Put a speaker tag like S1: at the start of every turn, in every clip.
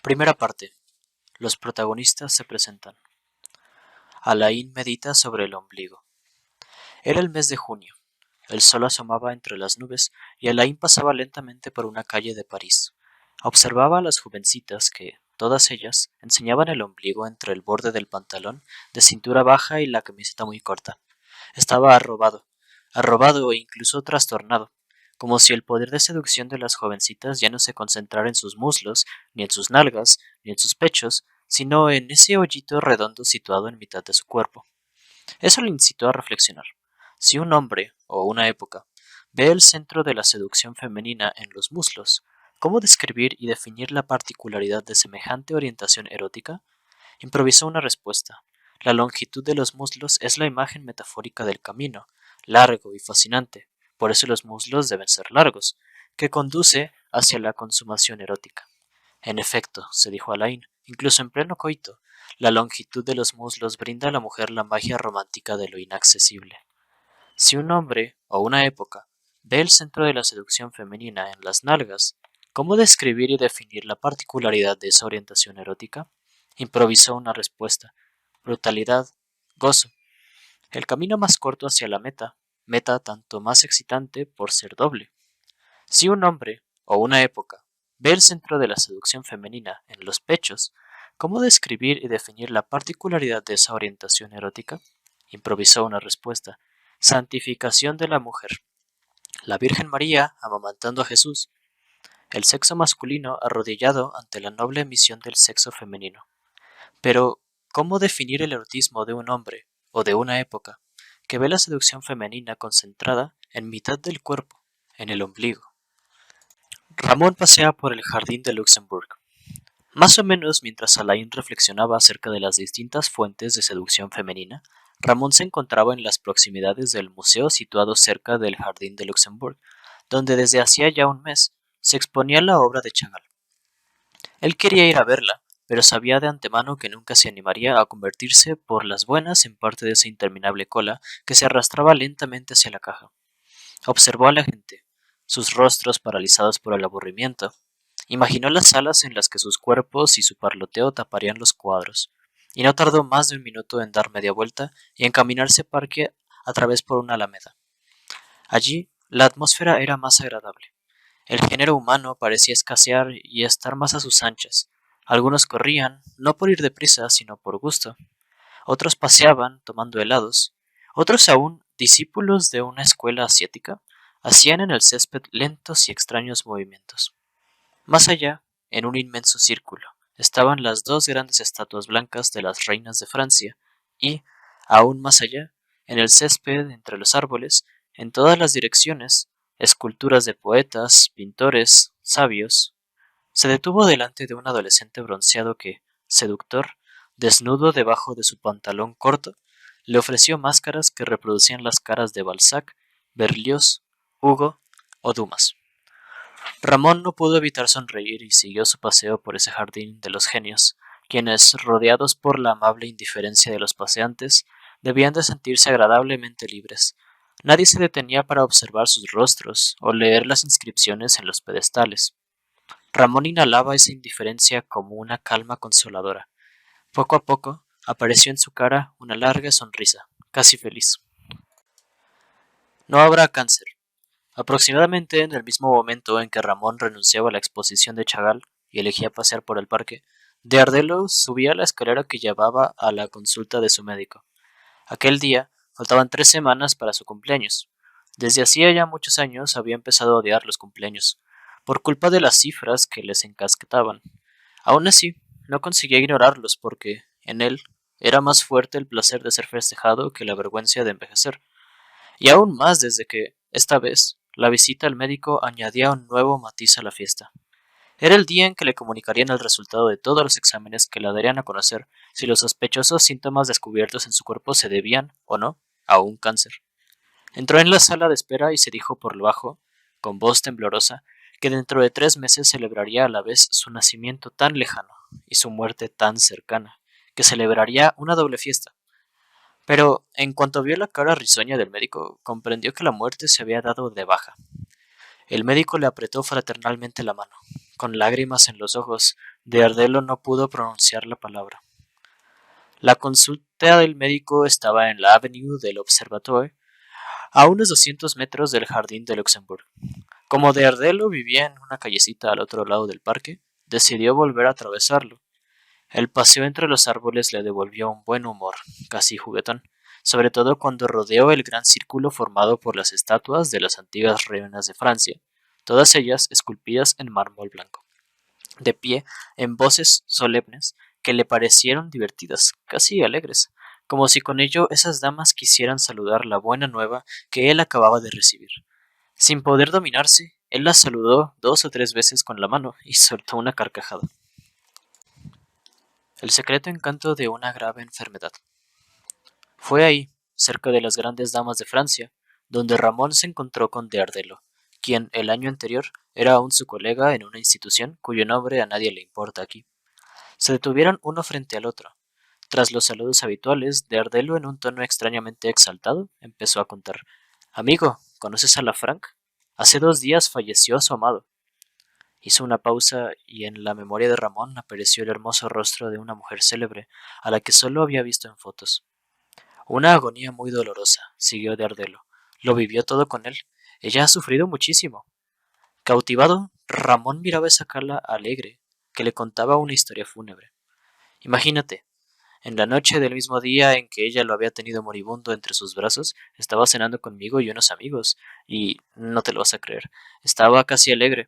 S1: Primera parte. Los protagonistas se presentan. Alain medita sobre el ombligo. Era el mes de junio. El sol asomaba entre las nubes y Alain pasaba lentamente por una calle de París. Observaba a las jovencitas que, todas ellas, enseñaban el ombligo entre el borde del pantalón de cintura baja y la camiseta muy corta. Estaba arrobado e incluso trastornado, como si el poder de seducción de las jovencitas ya no se concentrara en sus muslos, ni en sus nalgas, ni en sus pechos, sino en ese hoyito redondo situado en mitad de su cuerpo. Eso le incitó a reflexionar. Si un hombre, o una época, ve el centro de la seducción femenina en los muslos, ¿cómo describir y definir la particularidad de semejante orientación erótica? Improvisó una respuesta. La longitud de los muslos es la imagen metafórica del camino, largo y fascinante, por eso los muslos deben ser largos, que conduce hacia la consumación erótica. En efecto, se dijo Alain, incluso en pleno coito, la longitud de los muslos brinda a la mujer la magia romántica de lo inaccesible. Si un hombre, o una época, ve el centro de la seducción femenina en las nalgas, ¿cómo describir y definir la particularidad de esa orientación erótica? Improvisó una respuesta. Brutalidad, gozo. El camino más corto hacia la meta tanto más excitante por ser doble. Si un hombre, o una época, ve el centro de la seducción femenina en los pechos, ¿cómo describir y definir la particularidad de esa orientación erótica? Improvisó una respuesta. Santificación de la mujer. La Virgen María amamantando a Jesús. El sexo masculino arrodillado ante la noble misión del sexo femenino. Pero, ¿cómo definir el erotismo de un hombre, o de una época, que ve la seducción femenina concentrada en mitad del cuerpo, en el ombligo? Ramón pasea por el jardín de Luxemburg. Más o menos mientras Alain reflexionaba acerca de las distintas fuentes de seducción femenina, Ramón se encontraba en las proximidades del museo situado cerca del jardín de Luxemburg, donde desde hacía ya un mes se exponía la obra de Chagall. Él quería ir a verla, pero sabía de antemano que nunca se animaría a convertirse por las buenas en parte de esa interminable cola que se arrastraba lentamente hacia la caja. Observó a la gente, sus rostros paralizados por el aburrimiento. Imaginó las salas en las que sus cuerpos y su parloteo taparían los cuadros, y no tardó más de un minuto en dar media vuelta y encaminarse parque a través por una alameda. Allí la atmósfera era más agradable. El género humano parecía escasear y estar más a sus anchas. Algunos corrían, no por ir deprisa, sino por gusto. Otros paseaban, tomando helados. Otros aún, discípulos de una escuela asiática, hacían en el césped lentos y extraños movimientos. Más allá, en un inmenso círculo, estaban las dos grandes estatuas blancas de las reinas de Francia y, aún más allá, en el césped, entre los árboles, en todas las direcciones, esculturas de poetas, pintores, sabios. Se detuvo delante de un adolescente bronceado que, seductor, desnudo debajo de su pantalón corto, le ofreció máscaras que reproducían las caras de Balzac, Berlioz, Hugo o Dumas. Ramón no pudo evitar sonreír y siguió su paseo por ese jardín de los genios, quienes, rodeados por la amable indiferencia de los paseantes, debían de sentirse agradablemente libres. Nadie se detenía para observar sus rostros o leer las inscripciones en los pedestales. Ramón inhalaba esa indiferencia como una calma consoladora. Poco a poco apareció en su cara una larga sonrisa, casi feliz. No habrá cáncer. Aproximadamente en el mismo momento en que Ramón renunciaba a la exposición de Chagall y elegía pasear por el parque, de Ardelo subía la escalera que llevaba a la consulta de su médico. Aquel día faltaban 3 semanas para su cumpleaños. Desde hacía ya muchos años había empezado a odiar los cumpleaños, por culpa de las cifras que les encasquetaban. Aún así, no conseguía ignorarlos porque, en él, era más fuerte el placer de ser festejado que la vergüenza de envejecer. Y aún más desde que, esta vez, la visita al médico añadía un nuevo matiz a la fiesta. Era el día en que le comunicarían el resultado de todos los exámenes que le darían a conocer si los sospechosos síntomas descubiertos en su cuerpo se debían, o no, a un cáncer. Entró en la sala de espera y se dijo por lo bajo, con voz temblorosa, que dentro de 3 meses celebraría a la vez su nacimiento tan lejano y su muerte tan cercana, que celebraría una doble fiesta. Pero, en cuanto vio la cara risueña del médico, comprendió que la muerte se había dado de baja. El médico le apretó fraternalmente la mano. Con lágrimas en los ojos, de Ardelo no pudo pronunciar la palabra. La consulta del médico estaba en la Avenue del Observatoire, a unos 200 metros del Jardín de Luxemburgo. Como de Ardelo vivía en una callecita al otro lado del parque, decidió volver a atravesarlo. El paseo entre los árboles le devolvió un buen humor, casi juguetón, sobre todo cuando rodeó el gran círculo formado por las estatuas de las antiguas reinas de Francia, todas ellas esculpidas en mármol blanco, de pie, en voces solemnes que le parecieron divertidas, casi alegres, como si con ello esas damas quisieran saludar la buena nueva que él acababa de recibir. Sin poder dominarse, él las saludó 2 o 3 veces con la mano y soltó una carcajada. El secreto encanto de una grave enfermedad. Fue ahí, cerca de las grandes damas de Francia, donde Ramón se encontró con de Ardelo, quien el año anterior era aún su colega en una institución cuyo nombre a nadie le importa aquí. Se detuvieron uno frente al otro. Tras los saludos habituales, de Ardelo, en un tono extrañamente exaltado, empezó a contar: Amigo, ¿conoces a la Frank? Hace 2 días falleció su amado. Hizo una pausa y en la memoria de Ramón apareció el hermoso rostro de una mujer célebre, a la que solo había visto en fotos. Una agonía muy dolorosa, siguió de Ardelo. Lo vivió todo con él. Ella ha sufrido muchísimo. Cautivado, Ramón miraba esa cara alegre, que le contaba una historia fúnebre. Imagínate, en la noche del mismo día en que ella lo había tenido moribundo entre sus brazos, estaba cenando conmigo y unos amigos, y no te lo vas a creer, estaba casi alegre.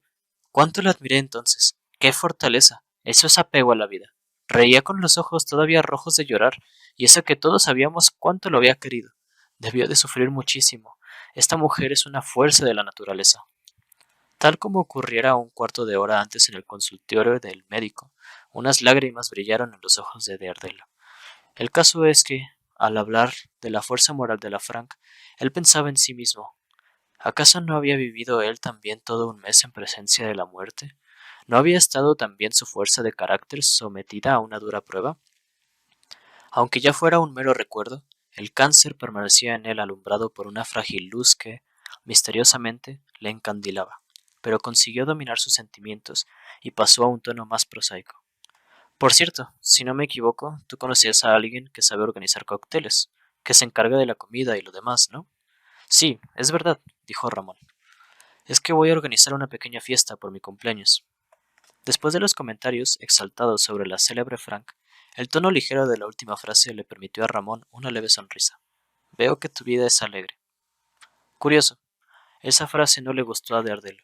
S1: ¿Cuánto la admiré entonces? ¡Qué fortaleza! Eso es apego a la vida. Reía con los ojos todavía rojos de llorar, y eso que todos sabíamos cuánto lo había querido. Debió de sufrir muchísimo. Esta mujer es una fuerza de la naturaleza. Tal como ocurriera un cuarto de hora antes en el consultorio del médico, unas lágrimas brillaron en los ojos de Ardelo. El caso es que, al hablar de la fuerza moral de la Frank, él pensaba en sí mismo. ¿Acaso no había vivido él también todo un mes en presencia de la muerte? ¿No había estado también su fuerza de carácter sometida a una dura prueba? Aunque ya fuera un mero recuerdo, el cáncer permanecía en él alumbrado por una frágil luz que, misteriosamente, le encandilaba, pero consiguió dominar sus sentimientos y pasó a un tono más prosaico. Por cierto, si no me equivoco, tú conocías a alguien que sabe organizar cócteles, que se encarga de la comida y lo demás, ¿no? Sí, es verdad, dijo Ramón. Es que voy a organizar una pequeña fiesta por mi cumpleaños. Después de los comentarios exaltados sobre la célebre Frank, el tono ligero de la última frase le permitió a Ramón una leve sonrisa. Veo que tu vida es alegre. Curioso, esa frase no le gustó a Daredevil,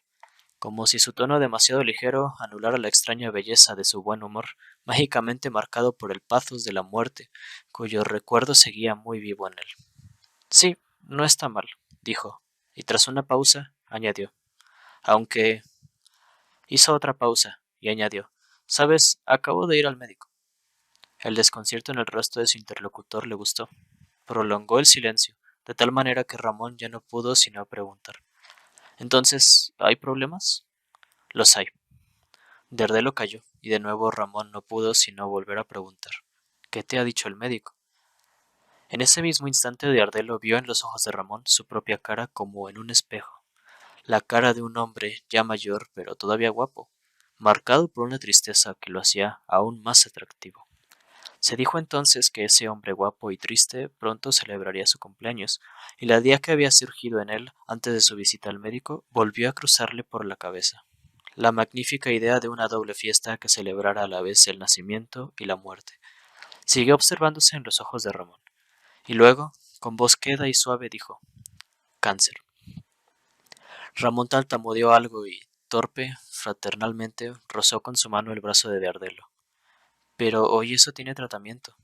S1: como si su tono demasiado ligero anulara la extraña belleza de su buen humor, mágicamente marcado por el pathos de la muerte, cuyo recuerdo seguía muy vivo en él. Sí, no está mal, dijo, y tras una pausa añadió, aunque hizo otra pausa y añadió, sabes, acabo de ir al médico. El desconcierto en el rostro de su interlocutor le gustó. Prolongó el silencio, de tal manera que Ramón ya no pudo sino preguntar. Entonces, ¿hay problemas? Los hay. Dardelo calló, y de nuevo Ramón no pudo sino volver a preguntar. ¿Qué te ha dicho el médico? En ese mismo instante Dardelo vio en los ojos de Ramón su propia cara como en un espejo, la cara de un hombre ya mayor pero todavía guapo, marcado por una tristeza que lo hacía aún más atractivo. Se dijo entonces que ese hombre guapo y triste pronto celebraría su cumpleaños, y la idea que había surgido en él antes de su visita al médico volvió a cruzarle por la cabeza. La magnífica idea de una doble fiesta que celebrara a la vez el nacimiento y la muerte. Siguió observándose en los ojos de Ramón, y luego, con voz queda y suave, dijo: Cáncer. Ramón tartamudeó algo y, torpe, fraternalmente, rozó con su mano el brazo de Ardelo. Pero hoy eso tiene tratamiento.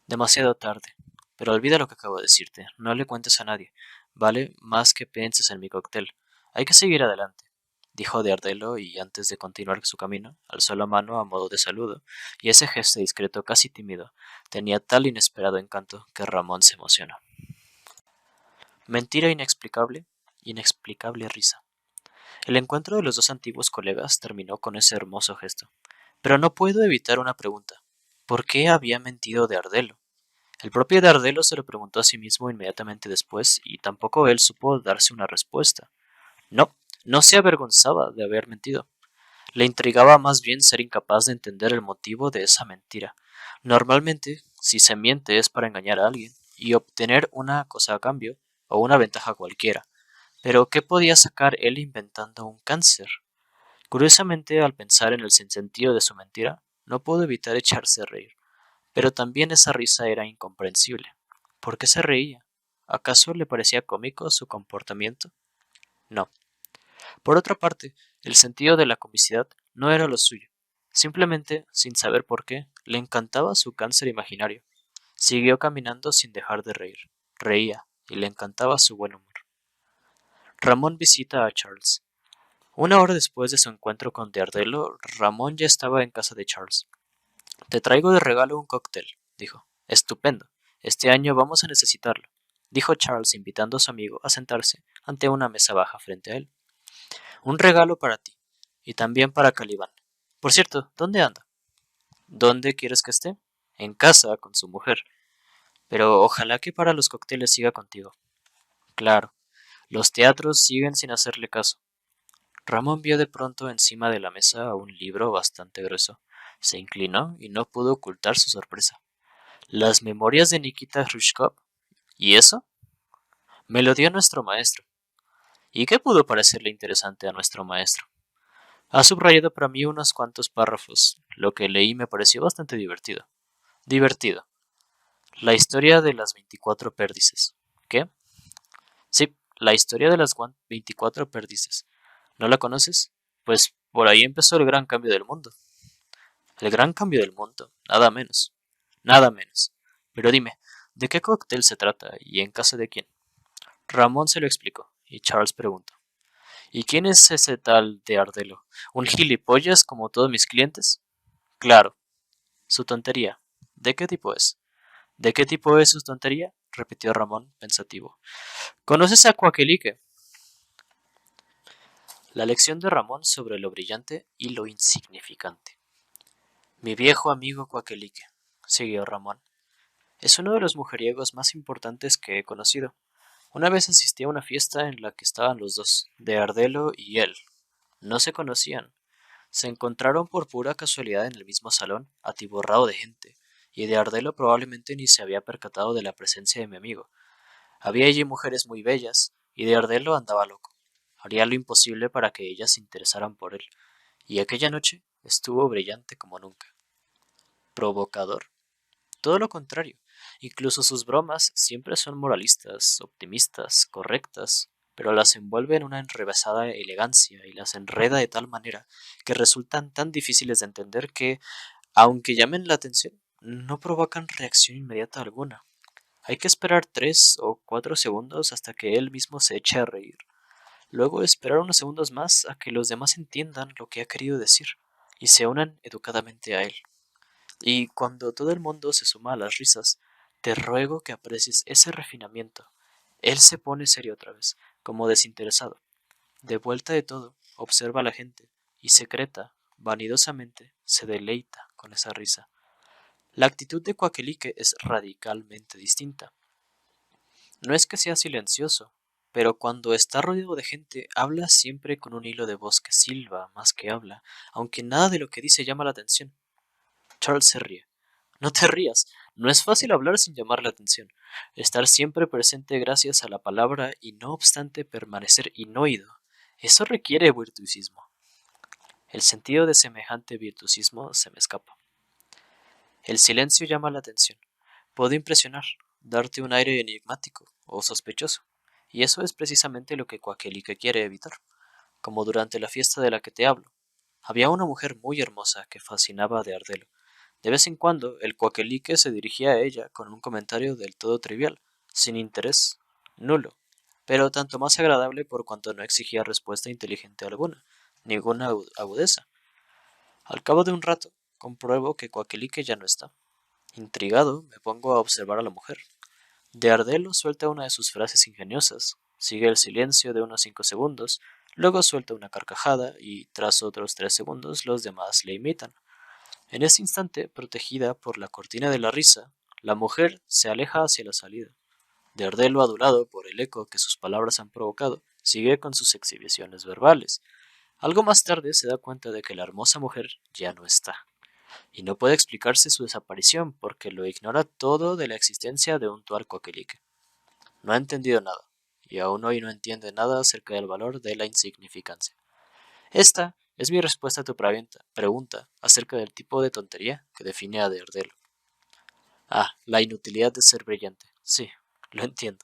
S1: Demasiado tarde. Pero olvida lo que acabo de decirte. No le cuentes a nadie. Vale más que pienses en mi cóctel. Hay que seguir adelante, dijo de Ardelo, y antes de continuar su camino, alzó la mano a modo de saludo, y ese gesto discreto, casi tímido, tenía tal inesperado encanto que Ramón se emocionó. Mentira inexplicable, inexplicable risa. El encuentro de los dos antiguos colegas terminó con ese hermoso gesto. Pero no puedo evitar una pregunta. ¿Por qué había mentido de Ardelo? El propio Dardelo se lo preguntó a sí mismo inmediatamente después, y tampoco él supo darse una respuesta. No, no se avergonzaba de haber mentido. Le intrigaba más bien ser incapaz de entender el motivo de esa mentira. Normalmente, si se miente es para engañar a alguien y obtener una cosa a cambio o una ventaja cualquiera. Pero ¿qué podía sacar él inventando un cáncer? Curiosamente, al pensar en el sinsentido de su mentira, no pudo evitar echarse a reír. Pero también esa risa era incomprensible. ¿Por qué se reía? ¿Acaso le parecía cómico su comportamiento? No. Por otra parte, el sentido de la comicidad no era lo suyo. Simplemente, sin saber por qué, le encantaba su cáncer imaginario. Siguió caminando sin dejar de reír. Reía, y le encantaba su buen humor. Ramón visita a Charles. Una hora después de su encuentro con Deardelo, Ramón ya estaba en casa de Charles. Te traigo de regalo un cóctel, dijo. Estupendo. Este año vamos a necesitarlo, dijo Charles invitando a su amigo a sentarse ante una mesa baja frente a él. Un regalo para ti, y también para Calibán. Por cierto, ¿dónde anda? ¿Dónde quieres que esté? En casa, con su mujer. Pero ojalá que para los cócteles siga contigo. Claro, los teatros siguen sin hacerle caso. Ramón vio de pronto encima de la mesa un libro bastante grueso. Se inclinó y no pudo ocultar su sorpresa. Las memorias de Nikita Khrushchev. ¿Y eso? Me lo dio nuestro maestro. ¿Y qué pudo parecerle interesante a nuestro maestro? Ha subrayado para mí unos cuantos párrafos. Lo que leí me pareció bastante divertido. Divertido. La historia de las 24 pérdices. ¿Qué? Sí, la historia de las 24 pérdices. ¿No la conoces? Pues por ahí empezó el gran cambio del mundo. El gran cambio del mundo, nada menos. Nada menos. Pero dime, ¿de qué cóctel se trata y en casa de quién? Ramón se lo explicó, y Charles preguntó. ¿Y quién es ese tal de Ardelo? ¿Un gilipollas como todos mis clientes? Claro, su tontería. ¿De qué tipo es? ¿De qué tipo es su tontería? Repitió Ramón, pensativo. ¿Conoces a Coakelique? La lección de Ramón sobre lo brillante y lo insignificante. Mi viejo amigo Coakelique, siguió Ramón, es uno de los mujeriegos más importantes que he conocido. Una vez asistí a una fiesta en la que estaban los dos, de Ardelo y él. No se conocían. Se encontraron por pura casualidad en el mismo salón, atiborrado de gente, y de Ardelo probablemente ni se había percatado de la presencia de mi amigo. Había allí mujeres muy bellas, y de Ardelo andaba loco. Haría lo imposible para que ellas se interesaran por él, y aquella noche estuvo brillante como nunca. ¿Provocador? Todo lo contrario. Incluso sus bromas siempre son moralistas, optimistas, correctas, pero las envuelve en una enrevesada elegancia y las enreda de tal manera que resultan tan difíciles de entender que, aunque llamen la atención, no provocan reacción inmediata alguna. Hay que esperar 3 o 4 segundos hasta que él mismo se eche a reír. Luego esperar unos segundos más a que los demás entiendan lo que ha querido decir y se unan educadamente a él. Y cuando todo el mundo se suma a las risas, te ruego que aprecies ese refinamiento. Él se pone serio otra vez, como desinteresado. De vuelta de todo, observa a la gente, y secreta, vanidosamente, se deleita con esa risa. La actitud de Coakelique es radicalmente distinta. No es que sea silencioso, pero cuando está rodeado de gente, habla siempre con un hilo de voz que silba más que habla, aunque nada de lo que dice llama la atención. Charles se ríe. No te rías, no es fácil hablar sin llamar la atención, estar siempre presente gracias a la palabra y no obstante permanecer inoído. Eso requiere virtuosismo. El sentido de semejante virtuosismo se me escapa. El silencio llama la atención, puede impresionar, darte un aire enigmático o sospechoso, y eso es precisamente lo que Coakelique quiere evitar, como durante la fiesta de la que te hablo. Había una mujer muy hermosa que fascinaba de Ardelo. De vez en cuando, el coaquelique se dirigía a ella con un comentario del todo trivial, sin interés, nulo, pero tanto más agradable por cuanto no exigía respuesta inteligente alguna, ninguna agudeza. Al cabo de un rato, compruebo que Coakelique ya no está. Intrigado, me pongo a observar a la mujer. De Ardelo suelta una de sus frases ingeniosas, sigue el silencio de unos 5 segundos, luego suelta una carcajada y, tras otros 3 segundos, los demás le imitan. En ese instante, protegida por la cortina de la risa, la mujer se aleja hacia la salida. De Ardelo, adulado por el eco que sus palabras han provocado, sigue con sus exhibiciones verbales. Algo más tarde se da cuenta de que la hermosa mujer ya no está, y no puede explicarse su desaparición porque lo ignora todo de la existencia de un tuarco aquilique. No ha entendido nada, y aún hoy no entiende nada acerca del valor de la insignificancia. Esta es mi respuesta a tu pregunta acerca del tipo de tontería que define a Daredevil. Ah, la inutilidad de ser brillante. Sí, lo entiendo.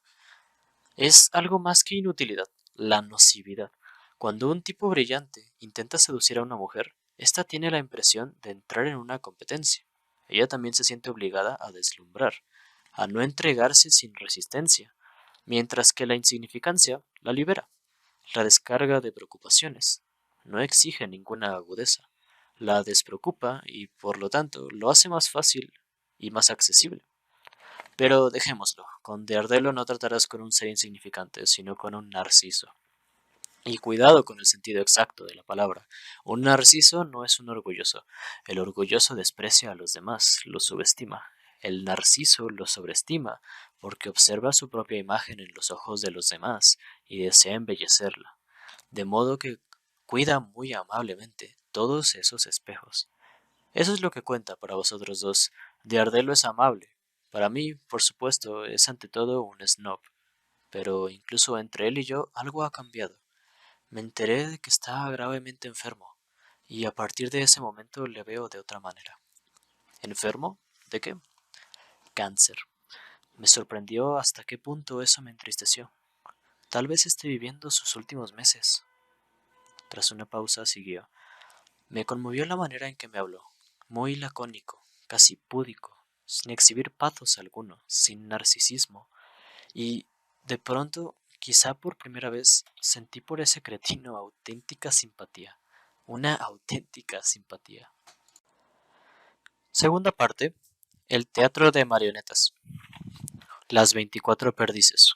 S1: Es algo más que inutilidad, la nocividad. Cuando un tipo brillante intenta seducir a una mujer, ésta tiene la impresión de entrar en una competencia. Ella también se siente obligada a deslumbrar, a no entregarse sin resistencia, mientras que la insignificancia la libera, la descarga de preocupaciones. No exige ninguna agudeza, la despreocupa y, por lo tanto, lo hace más fácil y más accesible. Pero dejémoslo, con Daredevil no tratarás con un ser insignificante, sino con un narciso. Y cuidado con el sentido exacto de la palabra. Un narciso no es un orgulloso. El orgulloso desprecia a los demás, los subestima. El narciso los sobreestima, porque observa su propia imagen en los ojos de los demás y desea embellecerla. De modo que cuida muy amablemente todos esos espejos. Eso es lo que cuenta para vosotros dos. Daredevil es amable. Para mí, por supuesto, es ante todo un snob. Pero incluso entre él y yo algo ha cambiado. Me enteré de que está gravemente enfermo, y a partir de ese momento le veo de otra manera. ¿Enfermo? ¿De qué? Cáncer. Me sorprendió hasta qué punto eso me entristeció. Tal vez esté viviendo sus últimos meses. Tras una pausa siguió. Me conmovió la manera en que me habló, muy lacónico, casi púdico, sin exhibir pathos alguno, sin narcisismo, y de pronto, quizá por primera vez, sentí por ese cretino auténtica simpatía, una auténtica simpatía. Segunda parte, el teatro de marionetas, las 24 perdices.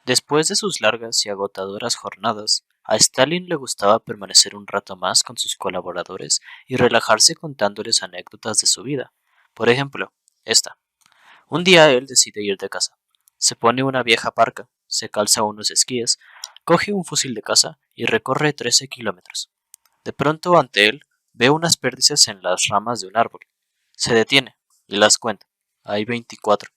S1: Después de sus largas y agotadoras jornadas, a Stalin le gustaba permanecer un rato más con sus colaboradores y relajarse contándoles anécdotas de su vida. Por ejemplo, esta. Un día él decide ir de caza. Se pone una vieja parca, se calza unos esquíes, coge un fusil de caza y recorre 13 kilómetros. De pronto ante él ve unas perdices en las ramas de un árbol. Se detiene y las cuenta. Hay 24.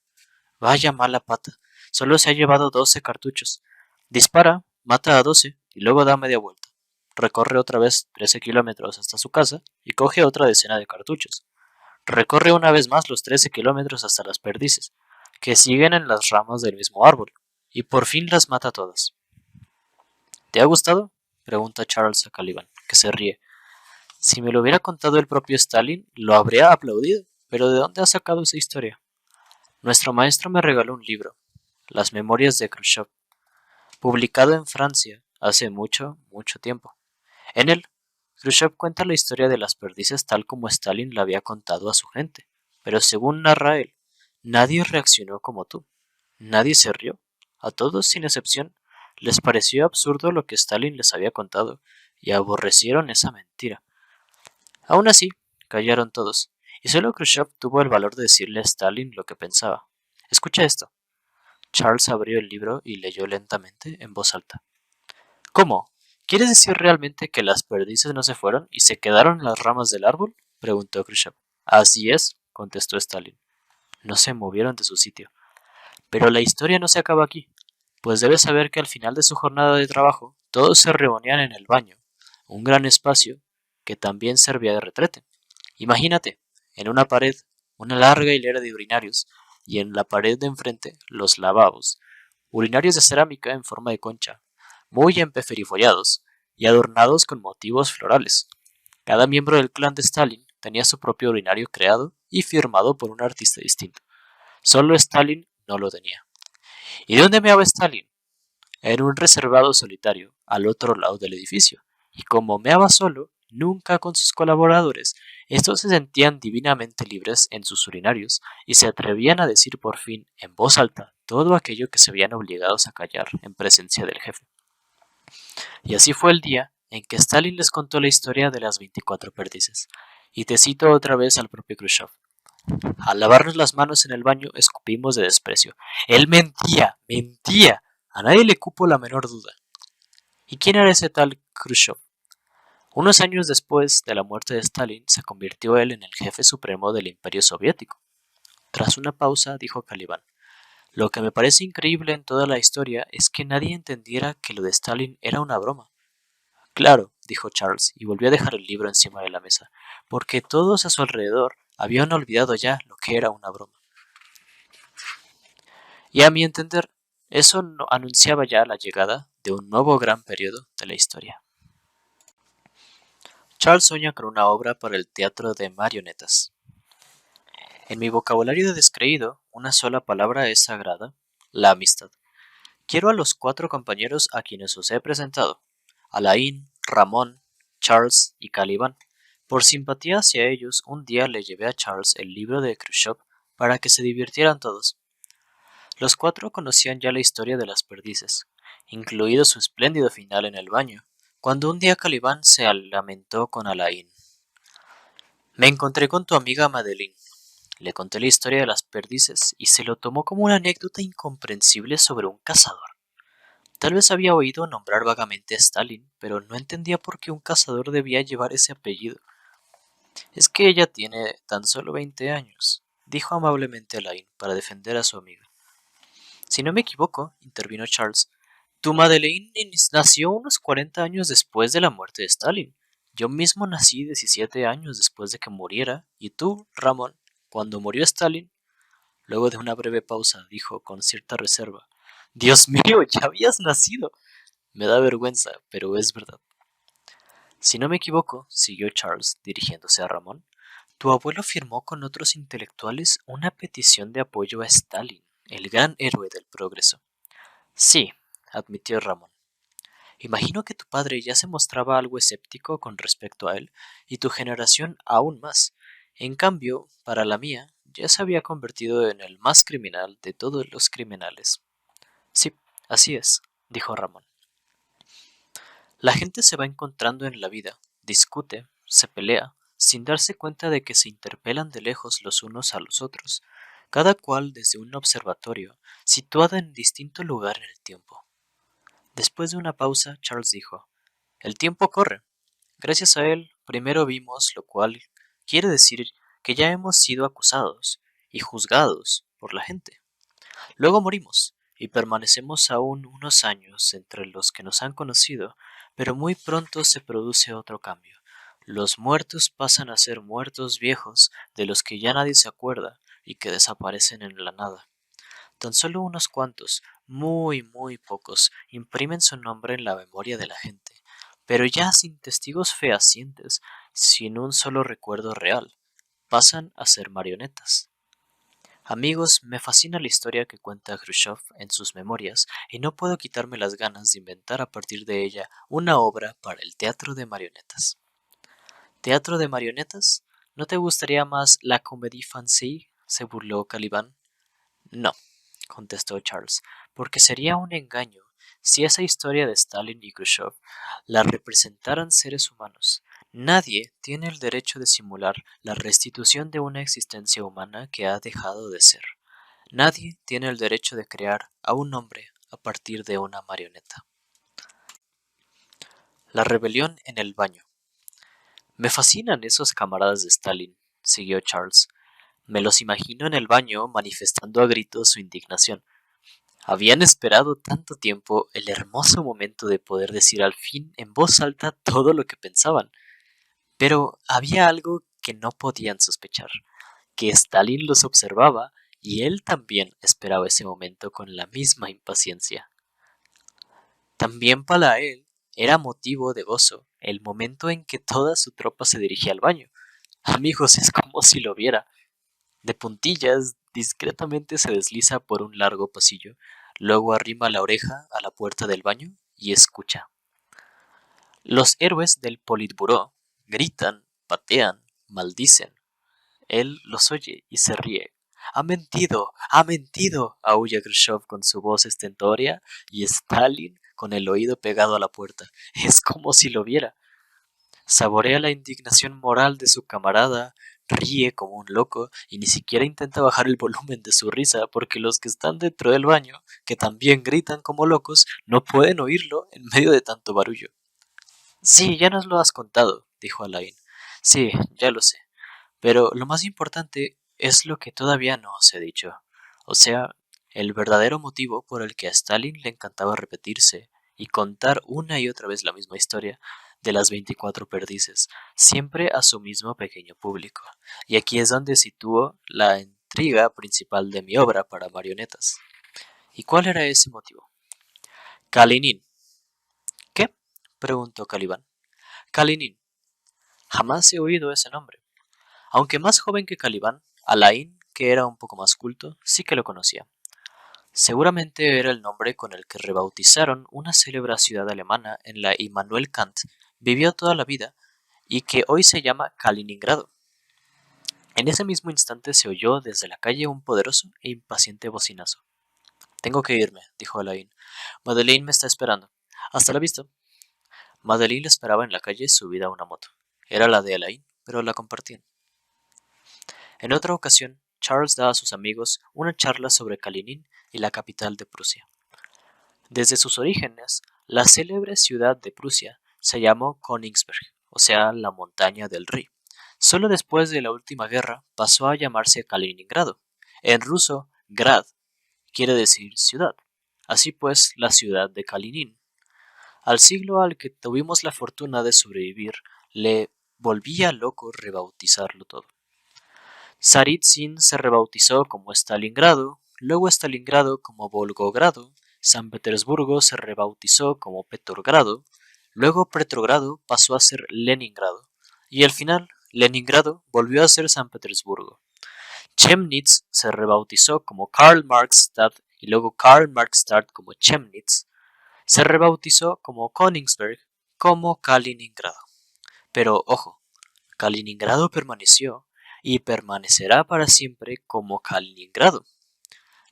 S1: Vaya mala pata. Solo se ha llevado 12 cartuchos. Dispara, mata a 12 y luego da media vuelta. Recorre otra vez 13 kilómetros hasta su casa y coge otra decena de cartuchos. Recorre una vez más los 13 kilómetros hasta las perdices, que siguen en las ramas del mismo árbol, y por fin las mata todas. ¿Te ha gustado? Pregunta Charles a Caliban, que se ríe. Si me lo hubiera contado el propio Stalin, lo habría aplaudido. Pero ¿de dónde ha sacado esa historia? Nuestro maestro me regaló un libro, Las Memorias de Khrushchev, publicado en Francia hace mucho, mucho tiempo. En él, Khrushchev cuenta la historia de las perdices tal como Stalin la había contado a su gente, pero según narra él, nadie reaccionó como tú, nadie se rió, a todos sin excepción les pareció absurdo lo que Stalin les había contado y aborrecieron esa mentira. Aún así, callaron todos, y solo Khrushchev tuvo el valor de decirle a Stalin lo que pensaba. Escucha esto. Charles abrió el libro y leyó lentamente en voz alta. ¿Cómo? ¿Quieres decir realmente que las perdices no se fueron y se quedaron en las ramas del árbol? Preguntó Khrushchev. Así es, contestó Stalin. No se movieron de su sitio. Pero la historia no se acaba aquí, pues debes saber que al final de su jornada de trabajo, todos se reunían en el baño, un gran espacio que también servía de retrete. Imagínate, en una pared, una larga hilera de urinarios, y en la pared de enfrente, los lavabos, urinarios de cerámica en forma de concha, muy empeferifollados y adornados con motivos florales. Cada miembro del clan de Stalin tenía su propio urinario creado y firmado por un artista distinto. Solo Stalin no lo tenía. ¿Y dónde meaba Stalin? En un reservado solitario, al otro lado del edificio. Y como meaba solo, nunca con sus colaboradores, estos se sentían divinamente libres en sus urinarios y se atrevían a decir por fin, en voz alta, todo aquello que se veían obligados a callar en presencia del jefe. Y así fue el día en que Stalin les contó la historia de las 24 perdices. Y te cito otra vez al propio Khrushchev. Al lavarnos las manos en el baño escupimos de desprecio. Él mentía, mentía. A nadie le cupo la menor duda. ¿Y quién era ese tal Khrushchev? Unos años después de la muerte de Stalin, se convirtió él en el jefe supremo del Imperio Soviético. Tras una pausa, dijo Caliban: lo que me parece increíble en toda la historia es que nadie entendiera que lo de Stalin era una broma. Claro, dijo Charles, y volvió a dejar el libro encima de la mesa, porque todos a su alrededor habían olvidado ya lo que era una broma. Y a mi entender, eso no anunciaba ya la llegada de un nuevo gran periodo de la historia. Charles sueña con una obra para el teatro de marionetas. En mi vocabulario de descreído, una sola palabra es sagrada: la amistad. Quiero a los 4 compañeros a quienes os he presentado: Alain, Ramón, Charles y Caliban. Por simpatía hacia ellos, un día le llevé a Charles el libro de Khrushchev para que se divirtieran todos. Los 4 conocían ya la historia de las perdices, incluido su espléndido final en el baño, cuando un día Caliban se lamentó con Alain. Me encontré con tu amiga Madeleine. Le conté la historia de las perdices y se lo tomó como una anécdota incomprensible sobre un cazador. Tal vez había oído nombrar vagamente a Stalin, pero no entendía por qué un cazador debía llevar ese apellido. Es que ella tiene tan solo 20 años, dijo amablemente Alain para defender a su amiga. Si no me equivoco, intervino Charles, tu Madeleine nació unos 40 años después de la muerte de Stalin. Yo mismo nací 17 años después de que muriera, y tú, Ramón, cuando murió Stalin. Luego de una breve pausa, dijo con cierta reserva: Dios mío, ya habías nacido. Me da vergüenza, pero es verdad. Si no me equivoco, siguió Charles, dirigiéndose a Ramón, tu abuelo firmó con otros intelectuales una petición de apoyo a Stalin, el gran héroe del progreso. Sí, admitió Ramón. Imagino que tu padre ya se mostraba algo escéptico con respecto a él, y tu generación aún más. En cambio, para la mía, ya se había convertido en el más criminal de todos los criminales. Sí, así es, dijo Ramón. La gente se va encontrando en la vida, discute, se pelea, sin darse cuenta de que se interpelan de lejos los unos a los otros, cada cual desde un observatorio, situado en distinto lugar en el tiempo. Después de una pausa, Charles dijo: el tiempo corre. Gracias a él, primero vimos, lo cual quiere decir que ya hemos sido acusados y juzgados por la gente. Luego morimos, y permanecemos aún unos años entre los que nos han conocido, pero muy pronto se produce otro cambio. Los muertos pasan a ser muertos viejos de los que ya nadie se acuerda y que desaparecen en la nada. Tan solo unos cuantos, muy pocos, imprimen su nombre en la memoria de la gente, pero ya sin testigos fehacientes, sin un solo recuerdo real, pasan a ser marionetas. Amigos, me fascina la historia que cuenta Khrushchev en sus memorias y no puedo quitarme las ganas de inventar a partir de ella una obra para el teatro de marionetas. ¿Teatro de marionetas? ¿No te gustaría más la comédie française?, se burló Caliban. No, contestó Charles, porque sería un engaño si esa historia de Stalin y Khrushchev la representaran seres humanos. Nadie tiene el derecho de simular la restitución de una existencia humana que ha dejado de ser. Nadie tiene el derecho de crear a un hombre a partir de una marioneta. La rebelión en el baño. Me fascinan esos camaradas de Stalin, siguió Charles. Me los imagino en el baño manifestando a gritos su indignación. Habían esperado tanto tiempo el hermoso momento de poder decir al fin en voz alta todo lo que pensaban. Pero había algo que no podían sospechar, que Stalin los observaba y él también esperaba ese momento con la misma impaciencia. También para él era motivo de gozo el momento en que toda su tropa se dirigía al baño. Amigos, es como si lo viera. De puntillas, discretamente se desliza por un largo pasillo, luego arrima la oreja a la puerta del baño y escucha. Los héroes del Politburó gritan, patean, maldicen. Él los oye y se ríe. Ha mentido! Aúlla Khrushchev con su voz estentórea y Stalin con el oído pegado a la puerta. Es como si lo viera. Saborea la indignación moral de su camarada, ríe como un loco y ni siquiera intenta bajar el volumen de su risa porque los que están dentro del baño, que también gritan como locos, no pueden oírlo en medio de tanto barullo. Sí, ya nos lo has contado, dijo Alain. Sí, ya lo sé. Pero lo más importante es lo que todavía no os he dicho. O sea, el verdadero motivo por el que a Stalin le encantaba repetirse y contar una y otra vez la misma historia de las 24 perdices, siempre a su mismo pequeño público. Y aquí es donde sitúo la intriga principal de mi obra para marionetas. ¿Y cuál era ese motivo? Kalinin. ¿Qué? Preguntó Caliban. Kalinin. Jamás he oído ese nombre. Aunque más joven que Caliban, Alain, que era un poco más culto, sí que lo conocía. Seguramente era el nombre con el que rebautizaron una célebre ciudad alemana en la Immanuel Kant vivió toda la vida y que hoy se llama Kaliningrado. En ese mismo instante se oyó desde la calle un poderoso e impaciente bocinazo. Tengo que irme, dijo Alain. Madeleine me está esperando. Hasta la vista. Madeleine le esperaba en la calle subida a una moto. Era la de Alain, pero la compartían. En otra ocasión, Charles da a sus amigos una charla sobre Kalinin y la capital de Prusia. Desde sus orígenes, la célebre ciudad de Prusia se llamó Königsberg, o sea, la montaña del rey. Solo después de la última guerra pasó a llamarse Kaliningrado. En ruso, Grad quiere decir ciudad. Así pues, la ciudad de Kalinin. Al siglo al que tuvimos la fortuna de sobrevivir, le volvía loco rebautizarlo todo. Saritsyn se rebautizó como Stalingrado, luego Stalingrado como Volgogrado, San Petersburgo se rebautizó como Petrogrado, luego Petrogrado pasó a ser Leningrado, y al final Leningrado volvió a ser San Petersburgo. Chemnitz se rebautizó como Karl Marxstadt y luego Karl Marxstadt como Chemnitz, se rebautizó como Königsberg, como Kaliningrado. Pero ojo, Kaliningrado permaneció y permanecerá para siempre como Kaliningrado.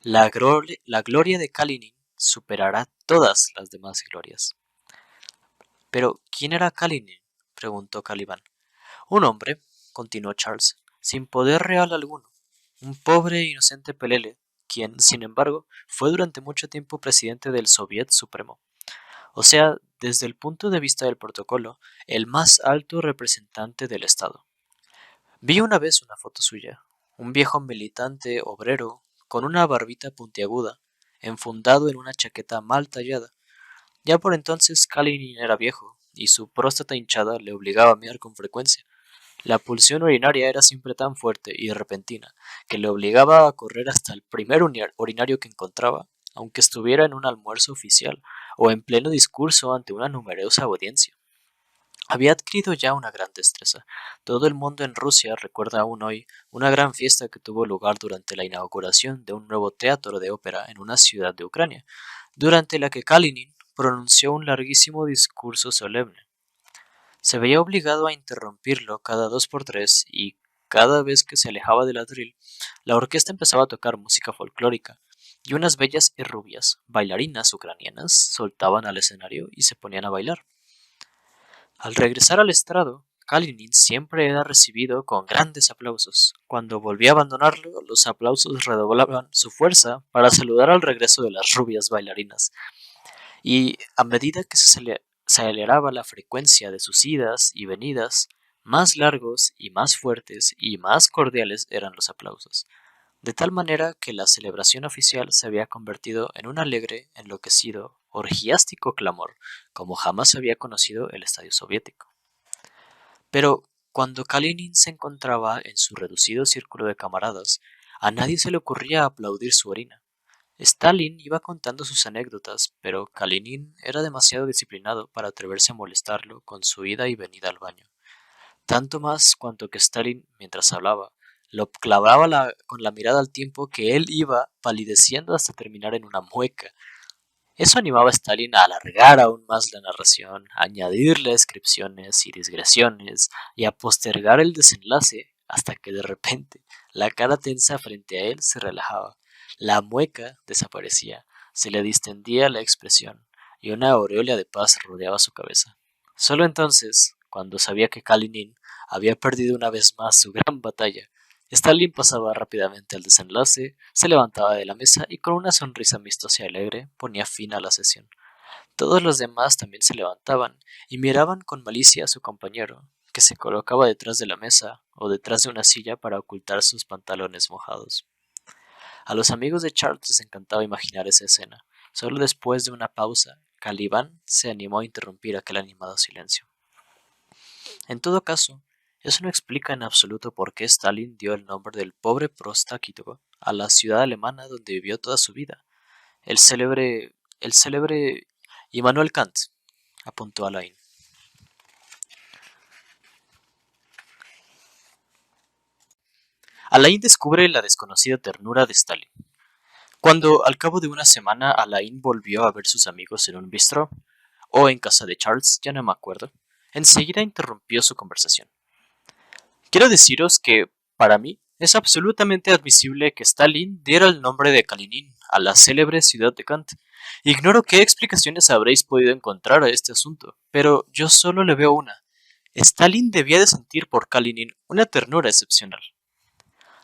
S1: La gloria de Kalinin superará todas las demás glorias. Pero, ¿quién era Kalinin? Preguntó Caliban. Un hombre, continuó Charles, sin poder real alguno, un pobre e inocente pelele, quien, sin embargo, fue durante mucho tiempo presidente del Soviet Supremo. O sea, desde el punto de vista del protocolo, el más alto representante del Estado. Vi una vez una foto suya, un viejo militante obrero con una barbita puntiaguda, enfundado en una chaqueta mal tallada. Ya por entonces Kalinin era viejo, y su próstata hinchada le obligaba a mear con frecuencia. La pulsión urinaria era siempre tan fuerte y repentina que le obligaba a correr hasta el primer urinario que encontraba, aunque estuviera en un almuerzo oficial o en pleno discurso ante una numerosa audiencia. Había adquirido ya una gran destreza. Todo el mundo en Rusia recuerda aún hoy una gran fiesta que tuvo lugar durante la inauguración de un nuevo teatro de ópera en una ciudad de Ucrania, durante la que Kalinin pronunció un larguísimo discurso solemne. Se veía obligado a interrumpirlo cada 2 por 3 y cada vez que se alejaba del atril, la orquesta empezaba a tocar música folclórica y unas bellas y rubias bailarinas ucranianas soltaban al escenario y se ponían a bailar. Al regresar al estrado, Kalinin siempre era recibido con grandes aplausos. Cuando volvía a abandonarlo, los aplausos redoblaban su fuerza para saludar al regreso de las rubias bailarinas. Y a medida que se aceleraba la frecuencia de sus idas y venidas, más largos y más fuertes y más cordiales eran los aplausos, de tal manera que la celebración oficial se había convertido en un alegre, enloquecido, orgiástico clamor, como jamás había conocido el estadio soviético. Pero cuando Kalinin se encontraba en su reducido círculo de camaradas, a nadie se le ocurría aplaudir su orina. Stalin iba contando sus anécdotas, pero Kalinin era demasiado disciplinado para atreverse a molestarlo con su ida y venida al baño. Tanto más cuanto que Stalin, mientras hablaba, lo clavaba con la mirada al tiempo que él iba palideciendo hasta terminar en una mueca. Eso animaba a Stalin a alargar aún más la narración, a añadirle descripciones y digresiones y a postergar el desenlace hasta que de repente la cara tensa frente a él se relajaba, la mueca desaparecía, se le distendía la expresión y una aureola de paz rodeaba su cabeza. Solo entonces, cuando sabía que Kalinin había perdido una vez más su gran batalla. Stalin pasaba rápidamente al desenlace, se levantaba de la mesa y con una sonrisa amistosa y alegre ponía fin a la sesión. Todos los demás también se levantaban y miraban con malicia a su compañero, que se colocaba detrás de la mesa o detrás de una silla para ocultar sus pantalones mojados. A los amigos de Charles les encantaba imaginar esa escena. Solo después de una pausa, Caliban se animó a interrumpir aquel animado silencio. En todo caso, eso no explica en absoluto por qué Stalin dio el nombre del pobre prostáquito a la ciudad alemana donde vivió toda su vida. El célebre Immanuel Kant, apuntó Alain. Alain descubre la desconocida ternura de Stalin. Cuando, al cabo de una semana, Alain volvió a ver sus amigos en un bistró, o en casa de Charles, ya no me acuerdo, enseguida interrumpió su conversación. Quiero deciros que, para mí, es absolutamente admisible que Stalin diera el nombre de Kalinin a la célebre ciudad de Kant. Ignoro qué explicaciones habréis podido encontrar a este asunto, pero yo solo le veo una. Stalin debía de sentir por Kalinin una ternura excepcional.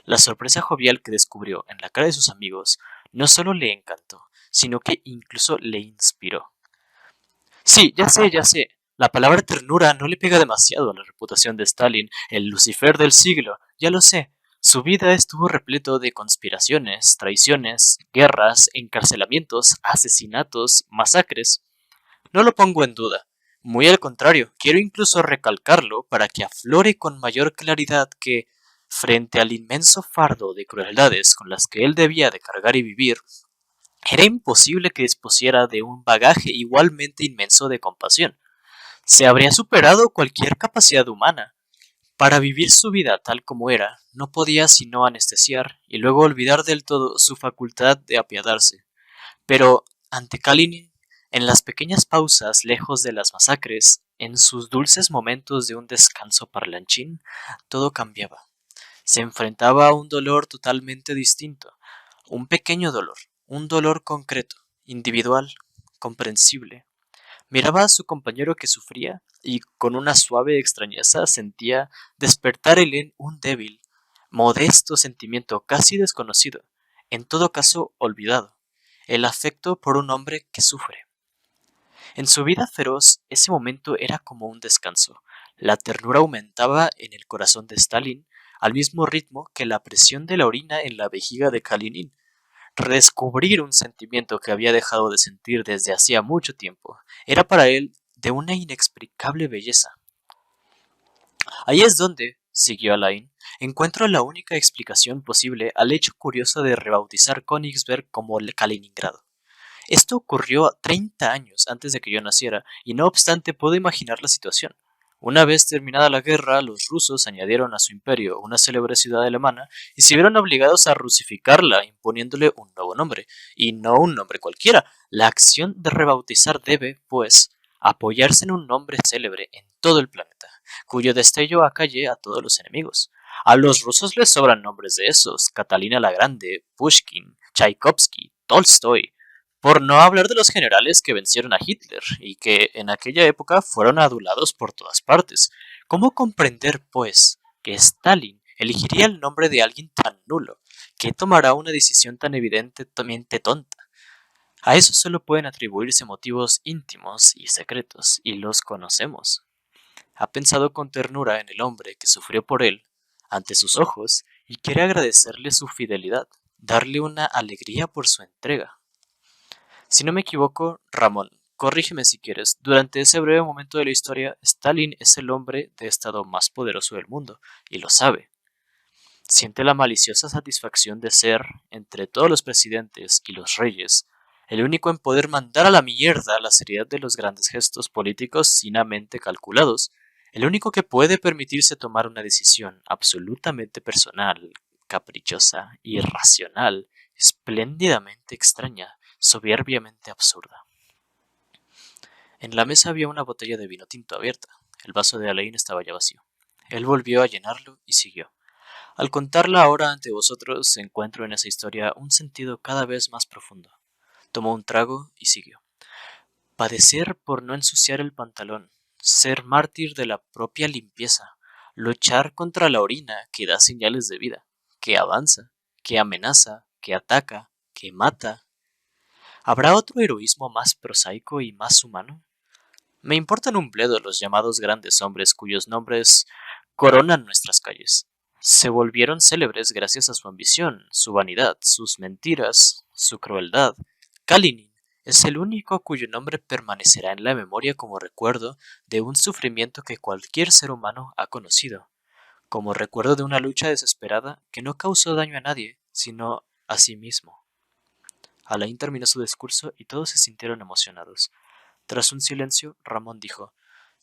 S1: La sorpresa jovial que descubrió en la cara de sus amigos no solo le encantó, sino que incluso le inspiró. Sí, ya sé. La palabra ternura no le pega demasiado a la reputación de Stalin, el Lucifer del siglo, ya lo sé. Su vida estuvo repleto de conspiraciones, traiciones, guerras, encarcelamientos, asesinatos, masacres. No lo pongo en duda. Muy al contrario, quiero incluso recalcarlo para que aflore con mayor claridad que, frente al inmenso fardo de crueldades con las que él debía de cargar y vivir, era imposible que dispusiera de un bagaje igualmente inmenso de compasión. Se habría superado cualquier capacidad humana. Para vivir su vida tal como era, no podía sino anestesiar y luego olvidar del todo su facultad de apiadarse. Pero ante Kalinin, en las pequeñas pausas lejos de las masacres, en sus dulces momentos de un descanso parlanchín, todo cambiaba. Se enfrentaba a un dolor totalmente distinto, un pequeño dolor, un dolor concreto, individual, comprensible. Miraba a su compañero que sufría y con una suave extrañeza sentía despertar en él un débil, modesto sentimiento casi desconocido, en todo caso olvidado, el afecto por un hombre que sufre. En su vida feroz, ese momento era como un descanso. La ternura aumentaba en el corazón de Stalin al mismo ritmo que la presión de la orina en la vejiga de Kalinin. Redescubrir un sentimiento que había dejado de sentir desde hacía mucho tiempo era para él de una inexplicable belleza. Ahí es donde, siguió Alain, encuentro la única explicación posible al hecho curioso de rebautizar Königsberg como Kaliningrado. Esto ocurrió 30 años antes de que yo naciera, y no obstante puedo imaginar la situación. Una vez terminada la guerra, los rusos añadieron a su imperio una célebre ciudad alemana y se vieron obligados a rusificarla, imponiéndole un nuevo nombre, y no un nombre cualquiera. La acción de rebautizar debe, pues, apoyarse en un nombre célebre en todo el planeta, cuyo destello acalle a todos los enemigos. A los rusos les sobran nombres de esos: Catalina la Grande, Pushkin, Tchaikovsky, Tolstoy, por no hablar de los generales que vencieron a Hitler y que en aquella época fueron adulados por todas partes. ¿Cómo comprender, pues, que Stalin elegiría el nombre de alguien tan nulo, que tomará una decisión tan evidentemente tonta? A eso solo pueden atribuirse motivos íntimos y secretos, y los conocemos. Ha pensado con ternura en el hombre que sufrió por él, ante sus ojos, y quiere agradecerle su fidelidad, darle una alegría por su entrega. Si no me equivoco, Ramón, corrígeme si quieres, durante ese breve momento de la historia, Stalin es el hombre de Estado más poderoso del mundo, y lo sabe. Siente la maliciosa satisfacción de ser, entre todos los presidentes y los reyes, el único en poder mandar a la mierda la seriedad de los grandes gestos políticos finamente calculados, el único que puede permitirse tomar una decisión absolutamente personal, caprichosa, irracional, espléndidamente extraña, soberbiamente absurda. En la mesa había una botella de vino tinto abierta. El vaso de Alain estaba ya vacío. Él volvió a llenarlo y siguió. Al contarla ahora ante vosotros, encuentro en esa historia un sentido cada vez más profundo. Tomó un trago y siguió. Padecer por no ensuciar el pantalón, ser mártir de la propia limpieza, Luchar contra la orina que da señales de vida, que avanza, que amenaza, que ataca, que mata. ¿Habrá otro heroísmo más prosaico y más humano? Me importan un bledo los llamados grandes hombres cuyos nombres coronan nuestras calles. Se volvieron célebres gracias a su ambición, su vanidad, sus mentiras, su crueldad. Kalinin es el único cuyo nombre permanecerá en la memoria como recuerdo de un sufrimiento que cualquier ser humano ha conocido, como recuerdo de una lucha desesperada que no causó daño a nadie, sino a sí mismo. Alain terminó su discurso y todos se sintieron emocionados. Tras un silencio, Ramón dijo: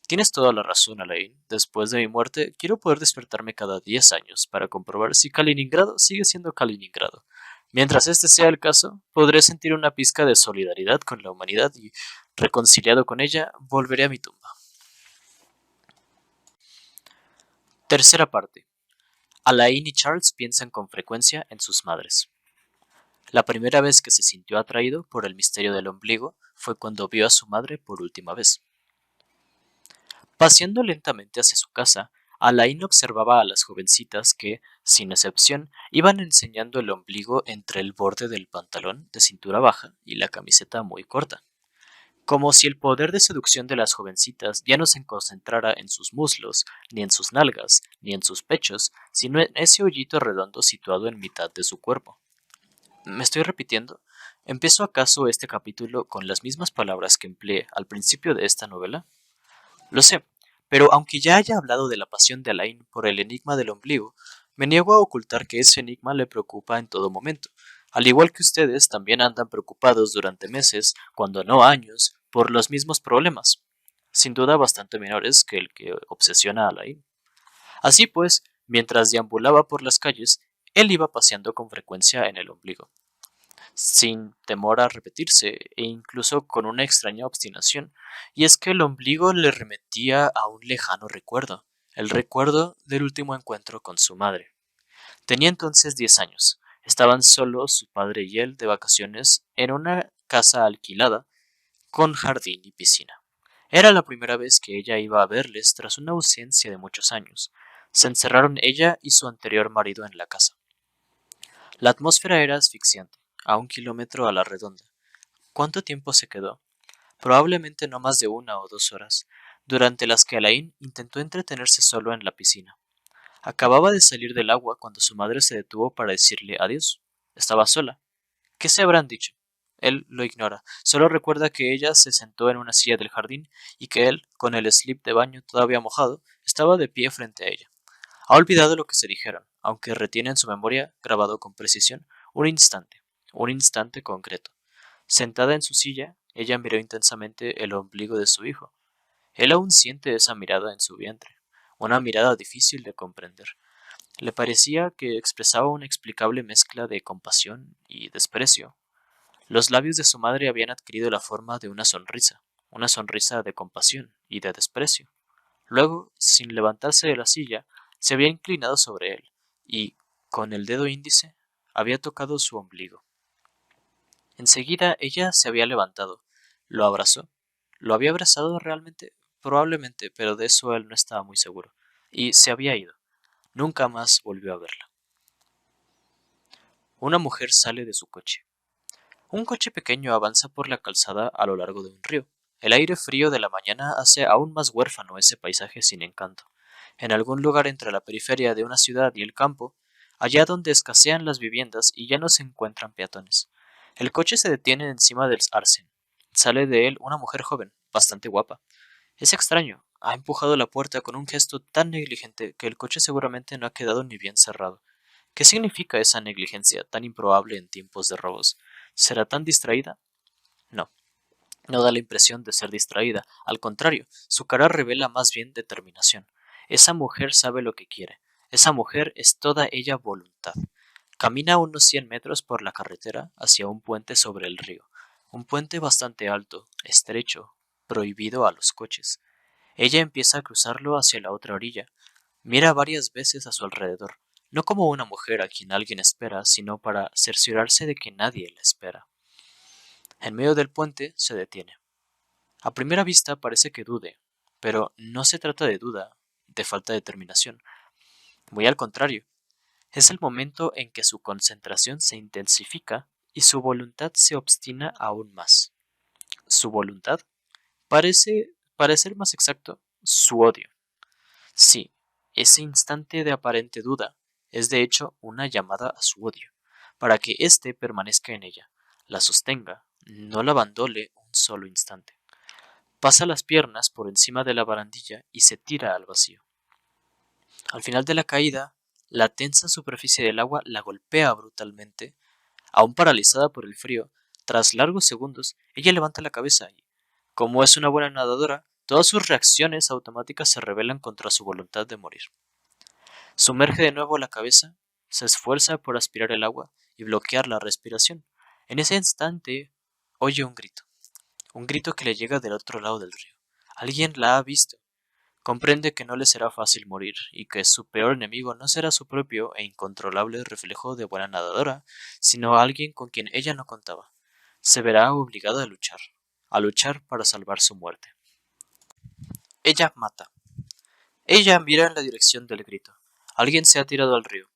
S1: Tienes toda la razón, Alain. Después de mi muerte, quiero poder despertarme cada 10 años para comprobar si Kaliningrado sigue siendo Kaliningrado. Mientras este sea el caso, podré sentir una pizca de solidaridad con la humanidad y, reconciliado con ella, volveré a mi tumba. Tercera parte. Alain y Charles piensan con frecuencia en sus madres. La primera vez que se sintió atraído por el misterio del ombligo fue cuando vio a su madre por última vez. Paseando lentamente hacia su casa, Alain observaba a las jovencitas que, sin excepción, iban enseñando el ombligo entre el borde del pantalón de cintura baja y la camiseta muy corta, como si el poder de seducción de las jovencitas ya no se concentrara en sus muslos, ni en sus nalgas, ni en sus pechos, sino en ese hoyito redondo situado en mitad de su cuerpo. ¿Me estoy repitiendo? ¿Empiezo acaso este capítulo con las mismas palabras que empleé al principio de esta novela? Lo sé, pero aunque ya haya hablado de la pasión de Alain por el enigma del ombligo, me niego a ocultar que ese enigma le preocupa en todo momento. Al igual que ustedes, también andan preocupados durante meses, cuando no años, por los mismos problemas, sin duda bastante menores que el que obsesiona a Alain. Así pues, mientras deambulaba por las calles, él iba paseando con frecuencia en el ombligo, sin temor a repetirse e incluso con una extraña obstinación, y es que el ombligo le remetía a un lejano recuerdo, el recuerdo del último encuentro con su madre. Tenía entonces 10 años. Estaban solos su padre y él de vacaciones en una casa alquilada con jardín y piscina. Era la primera vez que ella iba a verles tras una ausencia de muchos años. Se encerraron ella y su anterior marido en la casa. La atmósfera era asfixiante, a 1 kilómetro a la redonda. ¿Cuánto tiempo se quedó? Probablemente no más de 1 o 2 horas, durante las que Alain intentó entretenerse solo en la piscina. Acababa de salir del agua cuando su madre se detuvo para decirle adiós. Estaba sola. ¿Qué se habrán dicho? Él lo ignora, solo recuerda que ella se sentó en una silla del jardín y que él, con el slip de baño todavía mojado, estaba de pie frente a ella. Ha olvidado lo que se dijeron, aunque retiene en su memoria, grabado con precisión, un instante concreto. Sentada en su silla, ella miró intensamente el ombligo de su hijo. Él aún siente esa mirada en su vientre, una mirada difícil de comprender. Le parecía que expresaba una explicable mezcla de compasión y desprecio. Los labios de su madre habían adquirido la forma de una sonrisa de compasión y de desprecio. Luego, sin levantarse de la silla, se había inclinado sobre él y, con el dedo índice, había tocado su ombligo. Enseguida ella se había levantado, lo abrazó. ¿Lo había abrazado realmente? Probablemente, pero de eso él no estaba muy seguro. Y se había ido. Nunca más volvió a verla. Una mujer sale de su coche. Un coche pequeño avanza por la calzada a lo largo de un río. El aire frío de la mañana hace aún más huérfano ese paisaje sin encanto. En algún lugar entre la periferia de una ciudad y el campo, allá donde escasean las viviendas y ya no se encuentran peatones. El coche se detiene encima del arcén. Sale de él una mujer joven, bastante guapa. Es extraño, ha empujado la puerta con un gesto tan negligente que el coche seguramente no ha quedado ni bien cerrado. ¿Qué significa esa negligencia tan improbable en tiempos de robos? ¿Será tan distraída? No, no da la impresión de ser distraída. Al contrario, su cara revela más bien determinación. Esa mujer sabe lo que quiere. Esa mujer es toda ella voluntad. Camina unos 100 metros por la carretera hacia un puente sobre el río. Un puente bastante alto, estrecho, prohibido a los coches. Ella empieza a cruzarlo hacia la otra orilla. Mira varias veces a su alrededor, no como una mujer a quien alguien espera, sino para cerciorarse de que nadie la espera. En medio del puente se detiene. A primera vista parece que dude, pero no se trata de duda, de falta de determinación. Muy al contrario, es el momento en que su concentración se intensifica y su voluntad se obstina aún más. Su voluntad para ser más exacto, su odio. Sí, ese instante de aparente duda es de hecho una llamada a su odio, para que éste permanezca en ella, la sostenga, no la abandone un solo instante. Pasa las piernas por encima de la barandilla y se tira al vacío. Al final de la caída, la tensa superficie del agua la golpea brutalmente. Aún paralizada por el frío, tras largos segundos, ella levanta la cabeza y, como es una buena nadadora, todas sus reacciones automáticas se rebelan contra su voluntad de morir. Sumerge de nuevo la cabeza, se esfuerza por aspirar el agua y bloquear la respiración. En ese instante, oye un grito que le llega del otro lado del río. Alguien la ha visto. Comprende que no le será fácil morir y que su peor enemigo no será su propio e incontrolable reflejo de buena nadadora, sino alguien con quien ella no contaba. Se verá obligada a luchar para salvar su muerte. Ella mata. Ella mira en la dirección del grito. Alguien se ha tirado al río.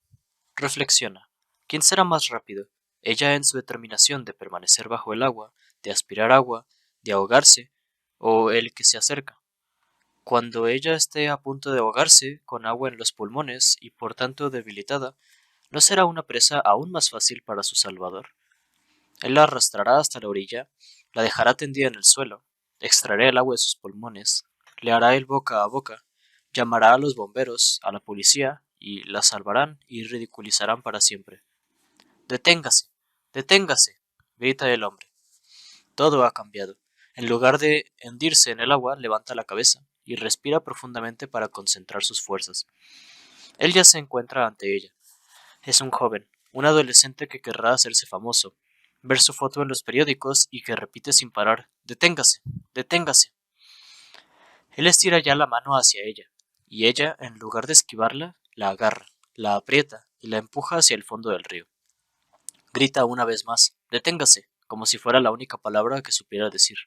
S1: Reflexiona. ¿Quién será más rápido? Ella en su determinación de permanecer bajo el agua, de aspirar agua, de ahogarse, o el que se acerca. Cuando ella esté a punto de ahogarse, con agua en los pulmones y por tanto debilitada, ¿no será una presa aún más fácil para su salvador? Él la arrastrará hasta la orilla, la dejará tendida en el suelo, extraerá el agua de sus pulmones, le hará el boca a boca, llamará a los bomberos, a la policía, y la salvarán y ridiculizarán para siempre. Deténgase, deténgase, grita el hombre. Todo ha cambiado. En lugar de hundirse en el agua, levanta la cabeza y respira profundamente para concentrar sus fuerzas. Él ya se encuentra ante ella. Es un joven, un adolescente que querrá hacerse famoso, ver su foto en los periódicos y que repite sin parar: deténgase, deténgase. Él estira ya la mano hacia ella, y ella, en lugar de esquivarla, la agarra, la aprieta y la empuja hacia el fondo del río. Grita una vez más: deténgase, como si fuera la única palabra que supiera decir.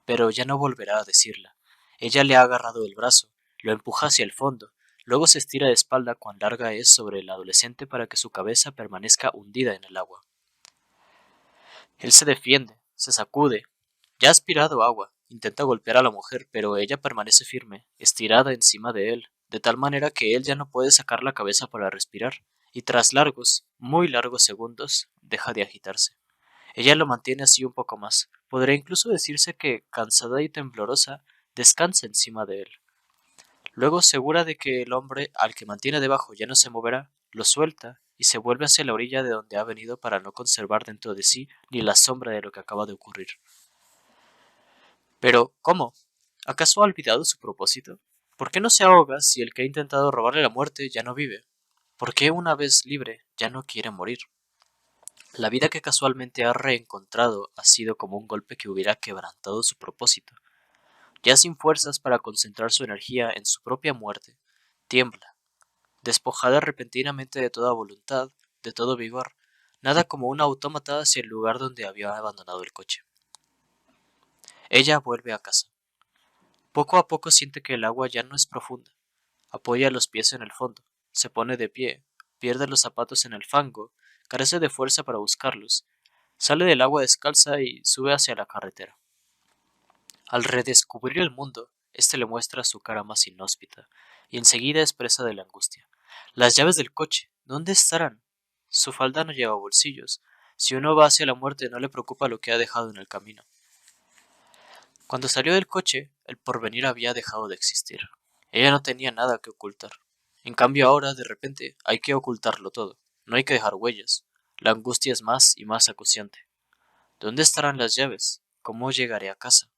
S1: Pero ya no volverá a decirla. Ella le ha agarrado el brazo, lo empuja hacia el fondo, luego se estira de espalda cuán larga es sobre el adolescente para que su cabeza permanezca hundida en el agua. Él se defiende, se sacude, ya ha aspirado agua, intenta golpear a la mujer, pero ella permanece firme, estirada encima de él, de tal manera que él ya no puede sacar la cabeza para respirar, y tras largos, muy largos segundos, deja de agitarse. Ella lo mantiene así un poco más. Podría incluso decirse que, cansada y temblorosa, descansa encima de él. Luego, segura de que el hombre al que mantiene debajo ya no se moverá, lo suelta y se vuelve hacia la orilla de donde ha venido para no conservar dentro de sí ni la sombra de lo que acaba de ocurrir. Pero, ¿cómo? ¿Acaso ha olvidado su propósito? ¿Por qué no se ahoga si el que ha intentado robarle la muerte ya no vive? ¿Por qué una vez libre ya no quiere morir? La vida que casualmente ha reencontrado ha sido como un golpe que hubiera quebrantado su propósito. Ya sin fuerzas para concentrar su energía en su propia muerte, tiembla, despojada repentinamente de toda voluntad, de todo vigor, nada como un autómata hacia el lugar donde había abandonado el coche. Ella vuelve a casa. Poco a poco siente que el agua ya no es profunda. Apoya los pies en el fondo, se pone de pie, pierde los zapatos en el fango, carece de fuerza para buscarlos, sale del agua descalza y sube hacia la carretera. Al redescubrir el mundo, este le muestra su cara más inhóspita, y enseguida es presa de la angustia. Las llaves del coche, ¿dónde estarán? Su falda no lleva bolsillos. Si uno va hacia la muerte no le preocupa lo que ha dejado en el camino. Cuando salió del coche, el porvenir había dejado de existir. Ella no tenía nada que ocultar. En cambio ahora, de repente, hay que ocultarlo todo. No hay que dejar huellas. La angustia es más y más acuciante. ¿Dónde estarán las llaves? ¿Cómo llegaré a casa?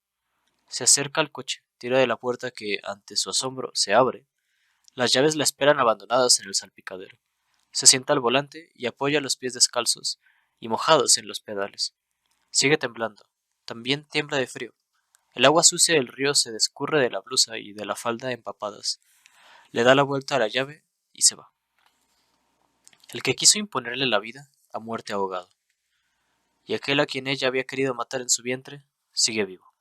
S1: Se acerca al coche, tira de la puerta que, ante su asombro, se abre. Las llaves la esperan abandonadas en el salpicadero. Se sienta al volante y apoya los pies descalzos y mojados en los pedales. Sigue temblando. También tiembla de frío. El agua sucia del río se descurre de la blusa y de la falda empapadas. Le da la vuelta a la llave y se va. El que quiso imponerle la vida ha muerto ahogado. Y aquel a quien ella había querido matar en su vientre sigue vivo.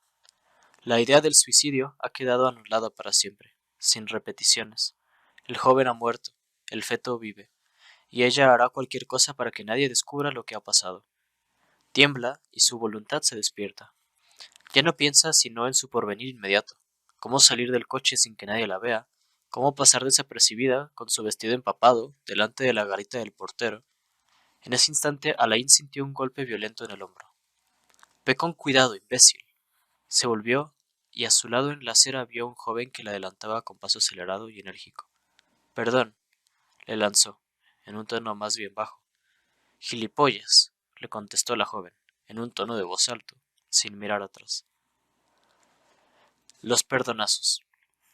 S1: La idea del suicidio ha quedado anulada para siempre. sin repeticiones. El joven ha muerto, el feto vive, y ella hará cualquier cosa para que nadie descubra lo que ha pasado. Tiembla y su voluntad se despierta. Ya no piensa sino en su porvenir inmediato, cómo salir del coche sin que nadie la vea, cómo pasar desapercibida con su vestido empapado delante de la garita del portero. En ese instante Alain sintió un golpe violento en el hombro. Ve con cuidado, imbécil. Se volvió y a su lado en la acera vio a un joven que la adelantaba con paso acelerado y enérgico. Perdón, le lanzó, en un tono más bien bajo. Gilipollas, le contestó la joven, en un tono de voz alto, sin mirar atrás. Los perdonazos.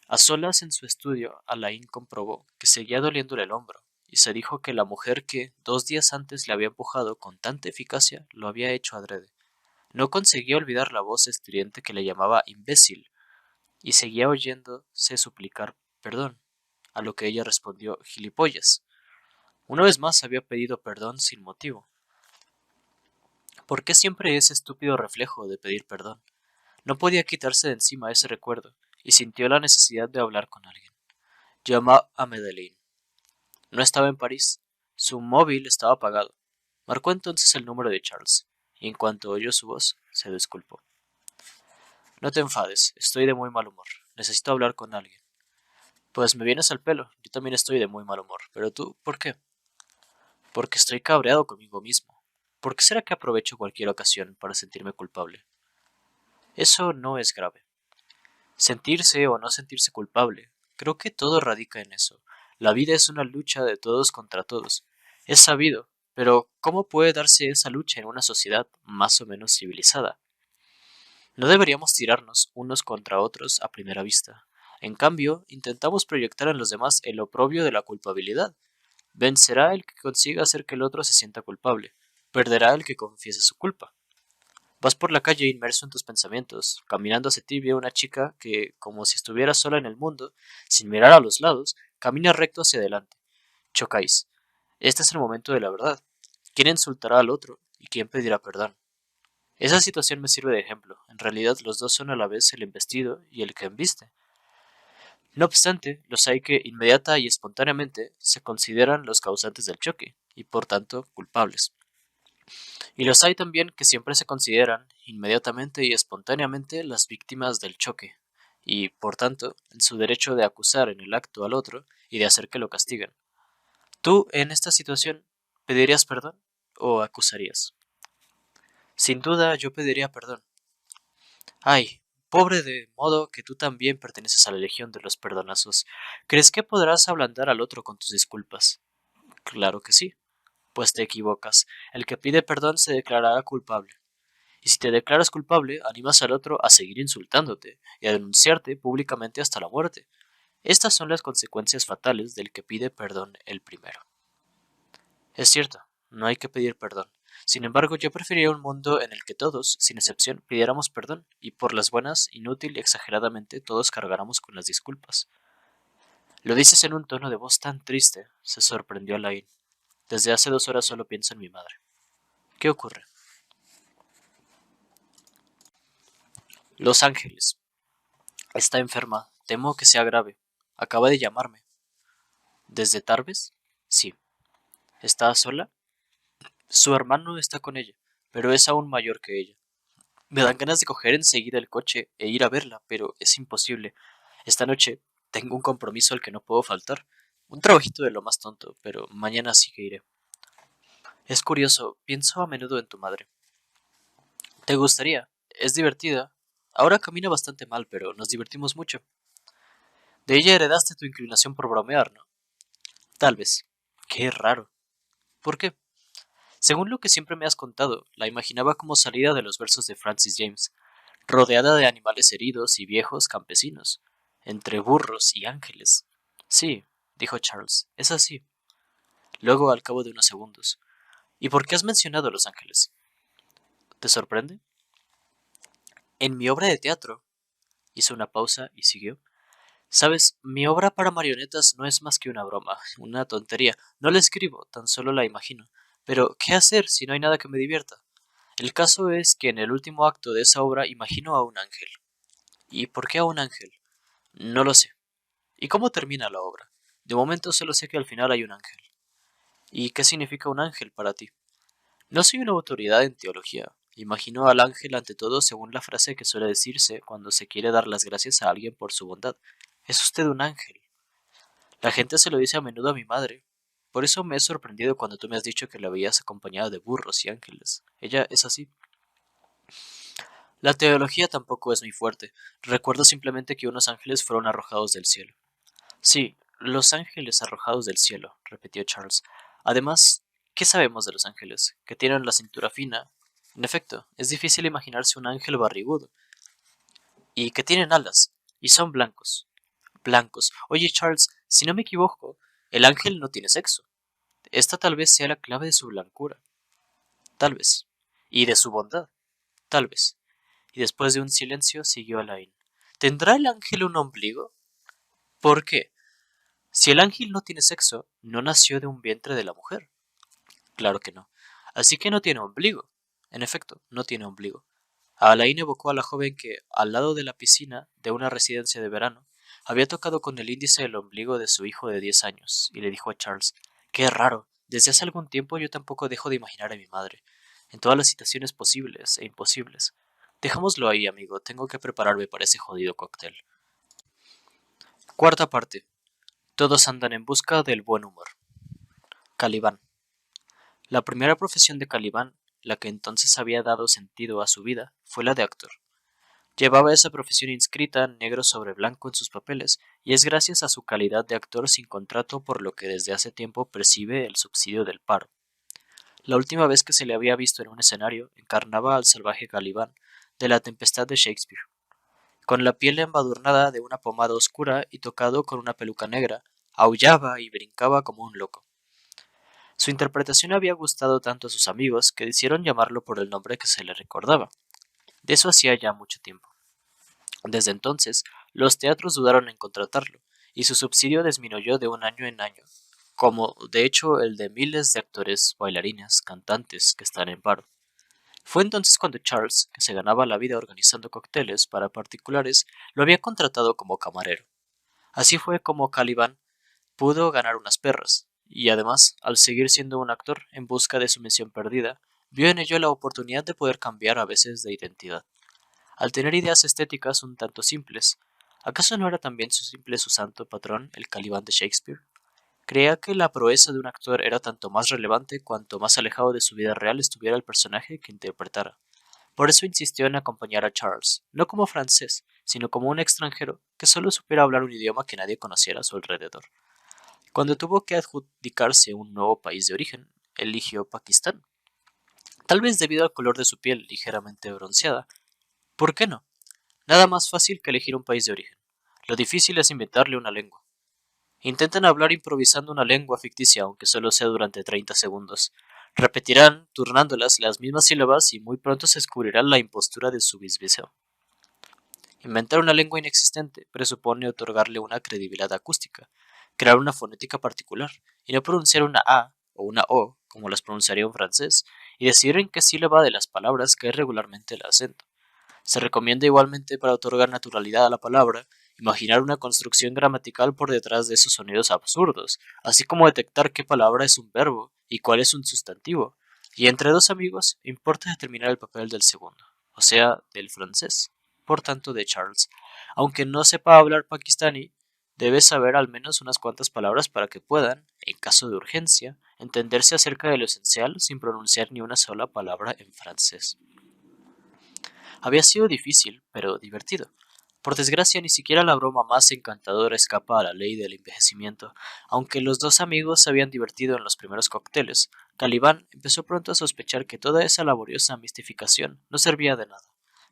S1: A solas en su estudio, Alain comprobó que seguía doliéndole el hombro, y se dijo que la mujer que 2 días antes le había empujado con tanta eficacia lo había hecho adrede. No conseguía olvidar la voz estridente que le llamaba imbécil, y seguía oyéndose suplicar perdón, a lo que ella respondió gilipollas. Una vez más había pedido perdón sin motivo. ¿Por qué siempre ese estúpido reflejo de pedir perdón? No podía quitarse de encima ese recuerdo, y sintió la necesidad de hablar con alguien. Llamó a Medellín. No estaba en París. Su móvil estaba apagado. Marcó entonces el número de Charles, y en cuanto oyó su voz, se disculpó. No te enfades, estoy de muy mal humor. Necesito hablar con alguien. Pues me vienes al pelo, yo también estoy de muy mal humor. Pero tú, ¿por qué? Porque estoy cabreado conmigo mismo. ¿Por qué será que aprovecho cualquier ocasión para sentirme culpable? Eso no es grave. Sentirse o no sentirse culpable, creo que todo radica en eso. La vida es una lucha de todos contra todos. Es sabido, pero ¿cómo puede darse esa lucha en una sociedad más o menos civilizada? No deberíamos tirarnos unos contra otros a primera vista. En cambio, intentamos proyectar en los demás el oprobio de la culpabilidad. Vencerá el que consiga hacer que el otro se sienta culpable. Perderá el que confiese su culpa. Vas por la calle inmerso en tus pensamientos. Caminando hacia ti veo una chica que, como si estuviera sola en el mundo, sin mirar a los lados, camina recto hacia adelante. Chocáis. Este es el momento de la verdad. ¿Quién insultará al otro y quién pedirá perdón? Esa situación me sirve de ejemplo. En realidad los dos son a la vez el embestido y el que embiste. No obstante, los hay que inmediata y espontáneamente se consideran los causantes del choque, y por tanto culpables. Y los hay también que siempre se consideran, inmediatamente y espontáneamente, las víctimas del choque, y, por tanto, en su derecho de acusar en el acto al otro y de hacer que lo castiguen. ¿Tú, en esta situación, pedirías perdón o acusarías? Sin duda, yo pediría perdón. Ay, pobre de modo que tú también perteneces a la legión de los perdonazos. ¿Crees que podrás ablandar al otro con tus disculpas? Claro que sí. Pues te equivocas. El que pide perdón se declarará culpable. Y si te declaras culpable, animas al otro a seguir insultándote y a denunciarte públicamente hasta la muerte. Estas son las consecuencias fatales del que pide perdón el primero. Es cierto, no hay que pedir perdón. Sin embargo, yo preferiría un mundo en el que todos, sin excepción, pidiéramos perdón y por las buenas, inútil y exageradamente, todos cargáramos con las disculpas. Lo dices en un tono de voz tan triste, se sorprendió Alain. Desde hace 2 horas solo pienso en mi madre. ¿Qué ocurre? Los Ángeles. Está enferma. Temo que sea grave. Acaba de llamarme. ¿Desde Tarbes? Sí. ¿Está sola? Su hermano está con ella, pero es aún mayor que ella. Me dan ganas de coger enseguida el coche e ir a verla, pero es imposible. Esta noche tengo un compromiso al que no puedo faltar. Un trabajito de lo más tonto, pero mañana sí que iré. Es curioso, pienso a menudo en tu madre. ¿Te gustaría? Es divertida. Ahora camina bastante mal, pero nos divertimos mucho. De ella heredaste tu inclinación por bromear, ¿no? Tal vez. Qué raro. ¿Por qué? Según lo que siempre me has contado, la imaginaba como salida de los versos de Francis James, rodeada de animales heridos y viejos campesinos, entre burros y ángeles. Sí, dijo Charles, es así. Luego, al cabo de unos segundos, ¿y por qué has mencionado Los Ángeles? ¿Te sorprende? En mi obra de teatro, hizo una pausa y siguió. Sabes, mi obra para marionetas no es más que una broma, una tontería. No la escribo, tan solo la imagino. Pero, ¿qué hacer si no hay nada que me divierta? El caso es que en el último acto de esa obra imagino a un ángel. ¿Y por qué a un ángel? No lo sé. ¿Y cómo termina la obra? De momento solo sé que al final hay un ángel. ¿Y qué significa un ángel para ti? No soy una autoridad en teología. Imagino al ángel ante todo según la frase que suele decirse cuando se quiere dar las gracias a alguien por su bondad. Es usted un ángel. La gente se lo dice a menudo a mi madre. Por eso me he sorprendido cuando tú me has dicho que la veías acompañada de burros y ángeles. Ella es así. La teología tampoco es muy fuerte. Recuerdo simplemente que unos ángeles fueron arrojados del cielo. Sí, los ángeles arrojados del cielo, repitió Charles. Además, ¿qué sabemos de los ángeles? Que tienen la cintura fina. En efecto, es difícil imaginarse un ángel barrigudo. Y que tienen alas. Y son blancos. Blancos. Oye, Charles, si no me equivoco, el ángel no tiene sexo. Esta tal vez sea la clave de su blancura. Tal vez. Y de su bondad. Tal vez. Y después de un silencio siguió Alain. ¿Tendrá el ángel un ombligo? ¿Por qué? Si el ángel no tiene sexo, no nació de un vientre de la mujer. Claro que no. Así que no tiene ombligo. En efecto, no tiene ombligo. Alain evocó a la joven que, al lado de la piscina de una residencia de verano, había tocado con el índice el ombligo de su hijo de 10 años, y le dijo a Charles, qué raro, desde hace algún tiempo yo tampoco dejo de imaginar a mi madre, en todas las situaciones posibles e imposibles. Dejámoslo ahí, amigo, tengo que prepararme para ese jodido cóctel. Cuarta parte. Todos andan en busca del buen humor. Calibán. La primera profesión de Calibán, la que entonces había dado sentido a su vida, fue la de actor. Llevaba esa profesión inscrita negro sobre blanco en sus papeles, y es gracias a su calidad de actor sin contrato por lo que desde hace tiempo percibe el subsidio del paro. La última vez que se le había visto en un escenario, encarnaba al salvaje Calibán de La Tempestad de Shakespeare, con la piel embadurnada de una pomada oscura y tocado con una peluca negra, aullaba y brincaba como un loco. Su interpretación había gustado tanto a sus amigos que decidieron llamarlo por el nombre que se le recordaba. De eso hacía ya mucho tiempo. Desde entonces, los teatros dudaron en contratarlo, y su subsidio disminuyó de un año en año, como de hecho el de miles de actores, bailarines, cantantes que están en paro. Fue entonces cuando Charles, que se ganaba la vida organizando cócteles para particulares, lo había contratado como camarero. Así fue como Caliban pudo ganar unas perras, y además, al seguir siendo un actor en busca de su misión perdida, vio en ello la oportunidad de poder cambiar a veces de identidad. Al tener ideas estéticas un tanto simples, ¿acaso no era también su simple su santo patrón, el Calibán de Shakespeare? Creía que la proeza de un actor era tanto más relevante cuanto más alejado de su vida real estuviera el personaje que interpretara. Por eso insistió en acompañar a Charles, no como francés, sino como un extranjero que solo supiera hablar un idioma que nadie conociera a su alrededor. Cuando tuvo que adjudicarse un nuevo país de origen, eligió Pakistán. Tal vez debido al color de su piel ligeramente bronceada. ¿Por qué no? Nada más fácil que elegir un país de origen. Lo difícil es inventarle una lengua. Intenten hablar improvisando una lengua ficticia, aunque solo sea durante 30 segundos. Repetirán, turnándolas, las mismas sílabas y muy pronto se descubrirá la impostura de su bisbiseo. Inventar una lengua inexistente presupone otorgarle una credibilidad acústica, crear una fonética particular, y no pronunciar una A o una O como las pronunciaría un francés, y decidir en qué sílaba de las palabras cae regularmente el acento. Se recomienda igualmente para otorgar naturalidad a la palabra, imaginar una construcción gramatical por detrás de esos sonidos absurdos, así como detectar qué palabra es un verbo y cuál es un sustantivo, y entre dos amigos importa determinar el papel del segundo, o sea, del francés, por tanto de Charles. Aunque no sepa hablar pakistaní, debe saber al menos unas cuantas palabras para que puedan, en caso de urgencia, entenderse acerca de lo esencial sin pronunciar ni una sola palabra en francés. Había sido difícil, pero divertido. Por desgracia, ni siquiera la broma más encantadora escapa a la ley del envejecimiento. Aunque los dos amigos se habían divertido en los primeros cócteles, Calibán empezó pronto a sospechar que toda esa laboriosa mistificación no servía de nada,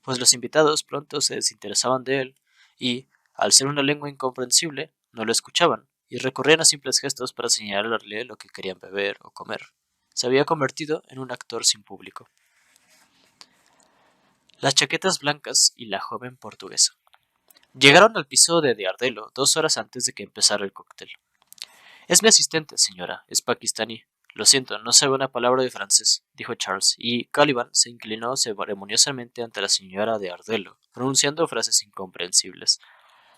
S1: pues los invitados pronto se desinteresaban de él y, al ser una lengua incomprensible, no lo escuchaban y recurrían a simples gestos para señalarle lo que querían beber o comer. Se había convertido en un actor sin público. Las chaquetas blancas y la joven portuguesa. Llegaron al piso de Ardelo 2 horas antes de que empezara el cóctel. Es mi asistente, señora, es pakistaní. Lo siento, no sabe una palabra de francés, dijo Charles, y Caliban se inclinó ceremoniosamente ante la señora de Ardelo, pronunciando frases incomprensibles.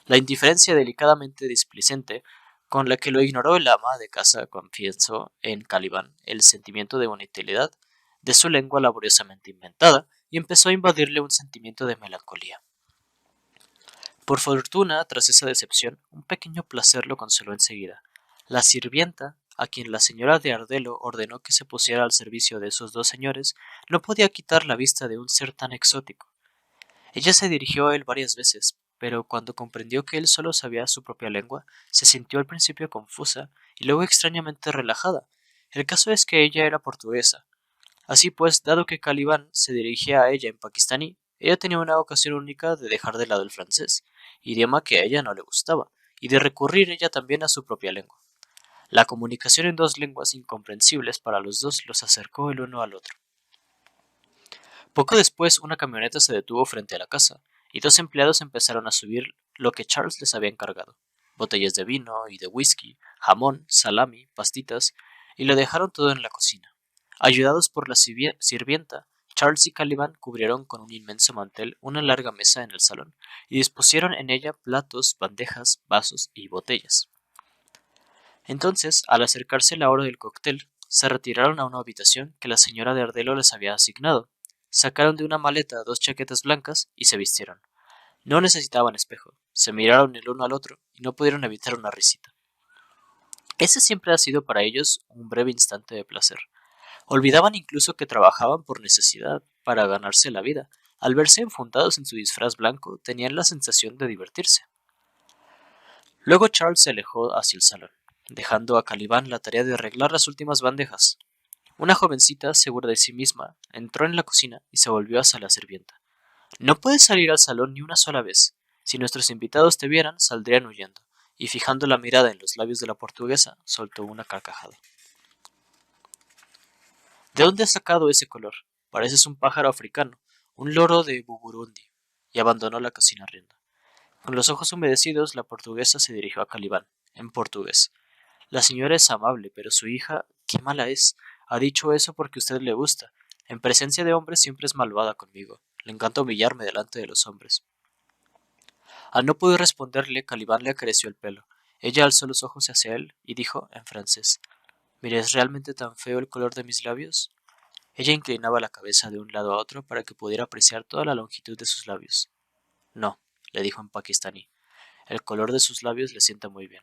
S1: La indiferencia delicadamente displicente con la que lo ignoró el ama de casa confiesó en Caliban el sentimiento de volatilidad de su lengua laboriosamente inventada y empezó a invadirle un sentimiento de melancolía. Por fortuna, tras esa decepción, un pequeño placer lo consoló enseguida. La sirvienta, a quien la señora de Ardelo ordenó que se pusiera al servicio de esos dos señores, no podía quitar la vista de un ser tan exótico. Ella se dirigió a él varias veces, pero cuando comprendió que él solo sabía su propia lengua, se sintió al principio confusa y luego extrañamente relajada. El caso es que ella era portuguesa. Así pues, dado que Caliban se dirigía a ella en pakistaní, ella tenía una ocasión única de dejar de lado el francés, idioma que a ella no le gustaba, y de recurrir ella también a su propia lengua. La comunicación en dos lenguas incomprensibles para los dos los acercó el uno al otro. Poco después, una camioneta se detuvo frente a la casa, y dos empleados empezaron a subir lo que Charles les había encargado: botellas de vino y de whisky, jamón, salami, pastitas, y lo dejaron todo en la cocina. Ayudados por la sirvienta, Charles y Caliban cubrieron con un inmenso mantel una larga mesa en el salón, y dispusieron en ella platos, bandejas, vasos y botellas. Entonces, al acercarse la hora del cóctel, se retiraron a una habitación que la señora de Ardelo les había asignado. Sacaron de una maleta dos chaquetas blancas y se vistieron. No necesitaban espejo, se miraron el uno al otro y no pudieron evitar una risita. Ese siempre ha sido para ellos un breve instante de placer. Olvidaban incluso que trabajaban por necesidad, para ganarse la vida. Al verse enfundados en su disfraz blanco, tenían la sensación de divertirse. Luego Charles se alejó hacia el salón, dejando a Caliban la tarea de arreglar las últimas bandejas. Una jovencita, segura de sí misma, entró en la cocina y se volvió hacia la sirvienta. No puedes salir al salón ni una sola vez. Si nuestros invitados te vieran, saldrían huyendo. Y fijando la mirada en los labios de la portuguesa, soltó una carcajada. ¿De dónde has sacado ese color? Pareces un pájaro africano, un loro de Burundi. Y abandonó la cocina riendo. Con los ojos humedecidos, la portuguesa se dirigió a Calibán, en portugués. La señora es amable, pero su hija, qué mala es. Ha dicho eso porque a usted le gusta. En presencia de hombres siempre es malvada conmigo. Le encanta humillarme delante de los hombres. Al no poder responderle, Calibán le acarició el pelo. Ella alzó los ojos hacia él y dijo, en francés: «Mire, ¿es realmente tan feo el color de mis labios?» Ella inclinaba la cabeza de un lado a otro para que pudiera apreciar toda la longitud de sus labios. «No», le dijo en pakistaní, «el color de sus labios le sienta muy bien».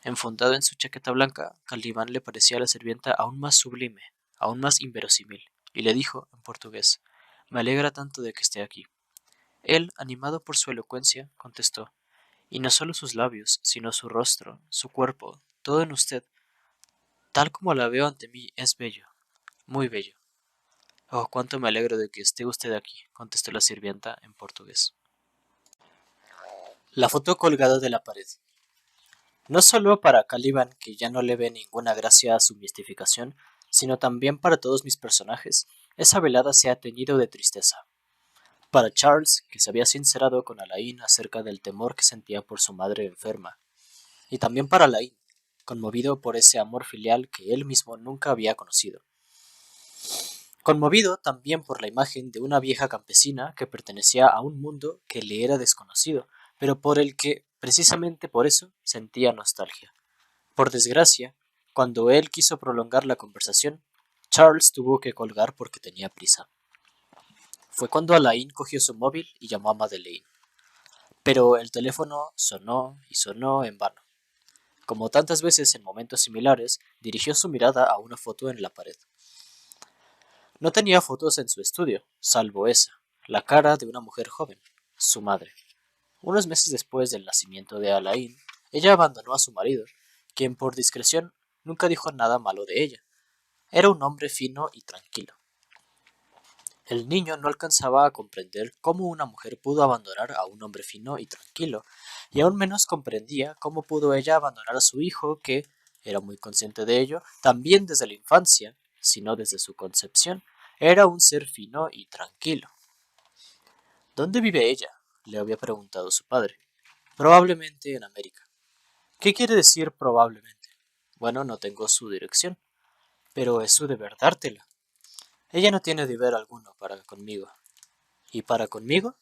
S1: Enfundado en su chaqueta blanca, Calibán le parecía a la sirvienta aún más sublime, aún más inverosímil, y le dijo, en portugués: «Me alegra tanto de que esté aquí». Él, animado por su elocuencia, contestó: «Y no solo sus labios, sino su rostro, su cuerpo, todo en usted, tal como la veo ante mí, es bello, muy bello». «Oh, cuánto me alegro de que esté usted aquí», contestó la sirvienta en portugués. La foto colgada de la pared. No solo para Caliban, que ya no le ve ninguna gracia a su mistificación, sino también para todos mis personajes, esa velada se ha teñido de tristeza. Para Charles, que se había sincerado con Alain acerca del temor que sentía por su madre enferma, y también para Alain, conmovido por ese amor filial que él mismo nunca había conocido. Conmovido también por la imagen de una vieja campesina que pertenecía a un mundo que le era desconocido, pero por el que, precisamente por eso, sentía nostalgia. Por desgracia, cuando él quiso prolongar la conversación, Charles tuvo que colgar porque tenía prisa. Fue cuando Alain cogió su móvil y llamó a Madeleine. Pero el teléfono sonó y sonó en vano. Como tantas veces en momentos similares, dirigió su mirada a una foto en la pared. No tenía fotos en su estudio, salvo esa, la cara de una mujer joven, su madre. Unos meses después del nacimiento de Alain, ella abandonó a su marido, quien por discreción nunca dijo nada malo de ella. Era un hombre fino y tranquilo. El niño no alcanzaba a comprender cómo una mujer pudo abandonar a un hombre fino y tranquilo, y aún menos comprendía cómo pudo ella abandonar a su hijo, que era muy consciente de ello, también desde la infancia, si no desde su concepción, era un ser fino y tranquilo. ¿Dónde vive ella?, le había preguntado su padre. Probablemente en América. ¿Qué quiere decir probablemente? Bueno, no tengo su dirección, pero es su deber dártela. Ella no tiene deber alguno para conmigo. ¿Y para conmigo?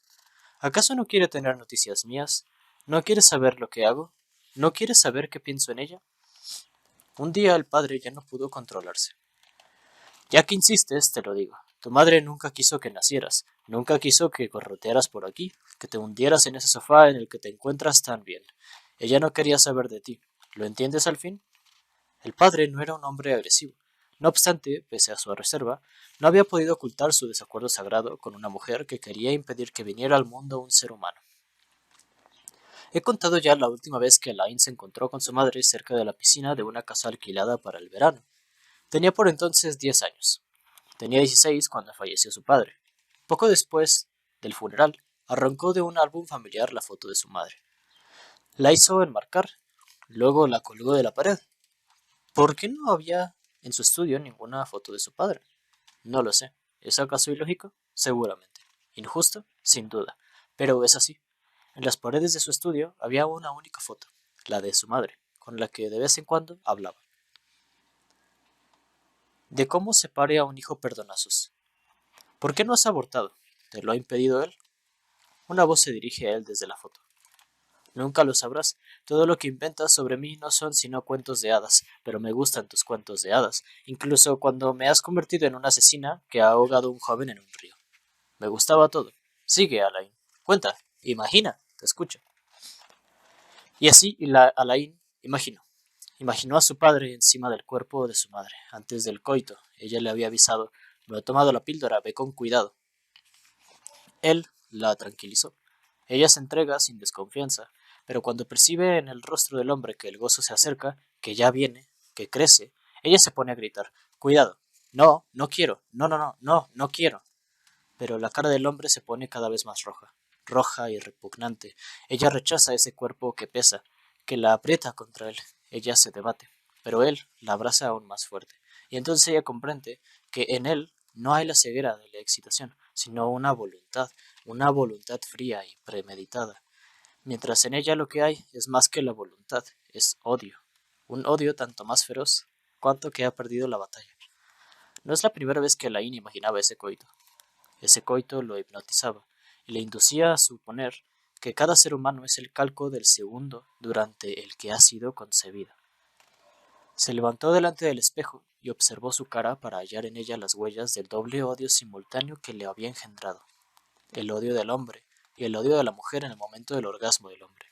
S1: ¿Acaso no quiere tener noticias mías? ¿No quieres saber lo que hago? ¿No quieres saber qué pienso en ella? Un día el padre ya no pudo controlarse. Ya que insistes, te lo digo. Tu madre nunca quiso que nacieras, nunca quiso que corrotearas por aquí, que te hundieras en ese sofá en el que te encuentras tan bien. Ella no quería saber de ti. ¿Lo entiendes al fin? El padre no era un hombre agresivo. No obstante, pese a su reserva, no había podido ocultar su desacuerdo sagrado con una mujer que quería impedir que viniera al mundo un ser humano. He contado ya la última vez que Alain se encontró con su madre cerca de la piscina de una casa alquilada para el verano. Tenía por entonces 10 años. Tenía 16 cuando falleció su padre. Poco después del funeral, arrancó de un álbum familiar la foto de su madre. La hizo enmarcar, luego la colgó de la pared. ¿Por qué no había en su estudio ninguna foto de su padre? No lo sé. ¿Es acaso ilógico? Seguramente. ¿Injusto? Sin duda. Pero es así. En las paredes de su estudio había una única foto, la de su madre, con la que de vez en cuando hablaba. De cómo se pare a un hijo perdonazos. ¿Por qué no has abortado? ¿Te lo ha impedido él? Una voz se dirige a él desde la foto. Nunca lo sabrás. Todo lo que inventas sobre mí no son sino cuentos de hadas, pero me gustan tus cuentos de hadas, incluso cuando me has convertido en una asesina que ha ahogado a un joven en un río. Me gustaba todo. Sigue, Alain. Cuenta. Imagina. Te escucho. Y así Alain imaginó. Imaginó a su padre encima del cuerpo de su madre, antes del coito. Ella le había avisado, no he tomado la píldora, ve con cuidado. Él la tranquilizó. Ella se entrega sin desconfianza, pero cuando percibe en el rostro del hombre que el gozo se acerca, que ya viene, que crece, ella se pone a gritar, cuidado, no, no quiero, no, no, no, no, no quiero. Pero la cara del hombre se pone cada vez más roja, roja y repugnante. Ella rechaza ese cuerpo que pesa, que la aprieta contra él. Ella se debate, pero él la abraza aún más fuerte. Y entonces ella comprende que en él no hay la ceguera de la excitación, sino una voluntad fría y premeditada. Mientras en ella lo que hay es más que la voluntad, es odio. Un odio tanto más feroz cuanto que ha perdido la batalla. No es la primera vez que Alain imaginaba ese coito. Ese coito lo hipnotizaba y le inducía a suponer que cada ser humano es el calco del segundo durante el que ha sido concebido. Se levantó delante del espejo y observó su cara para hallar en ella las huellas del doble odio simultáneo que le había engendrado, el odio del hombre y el odio de la mujer en el momento del orgasmo del hombre,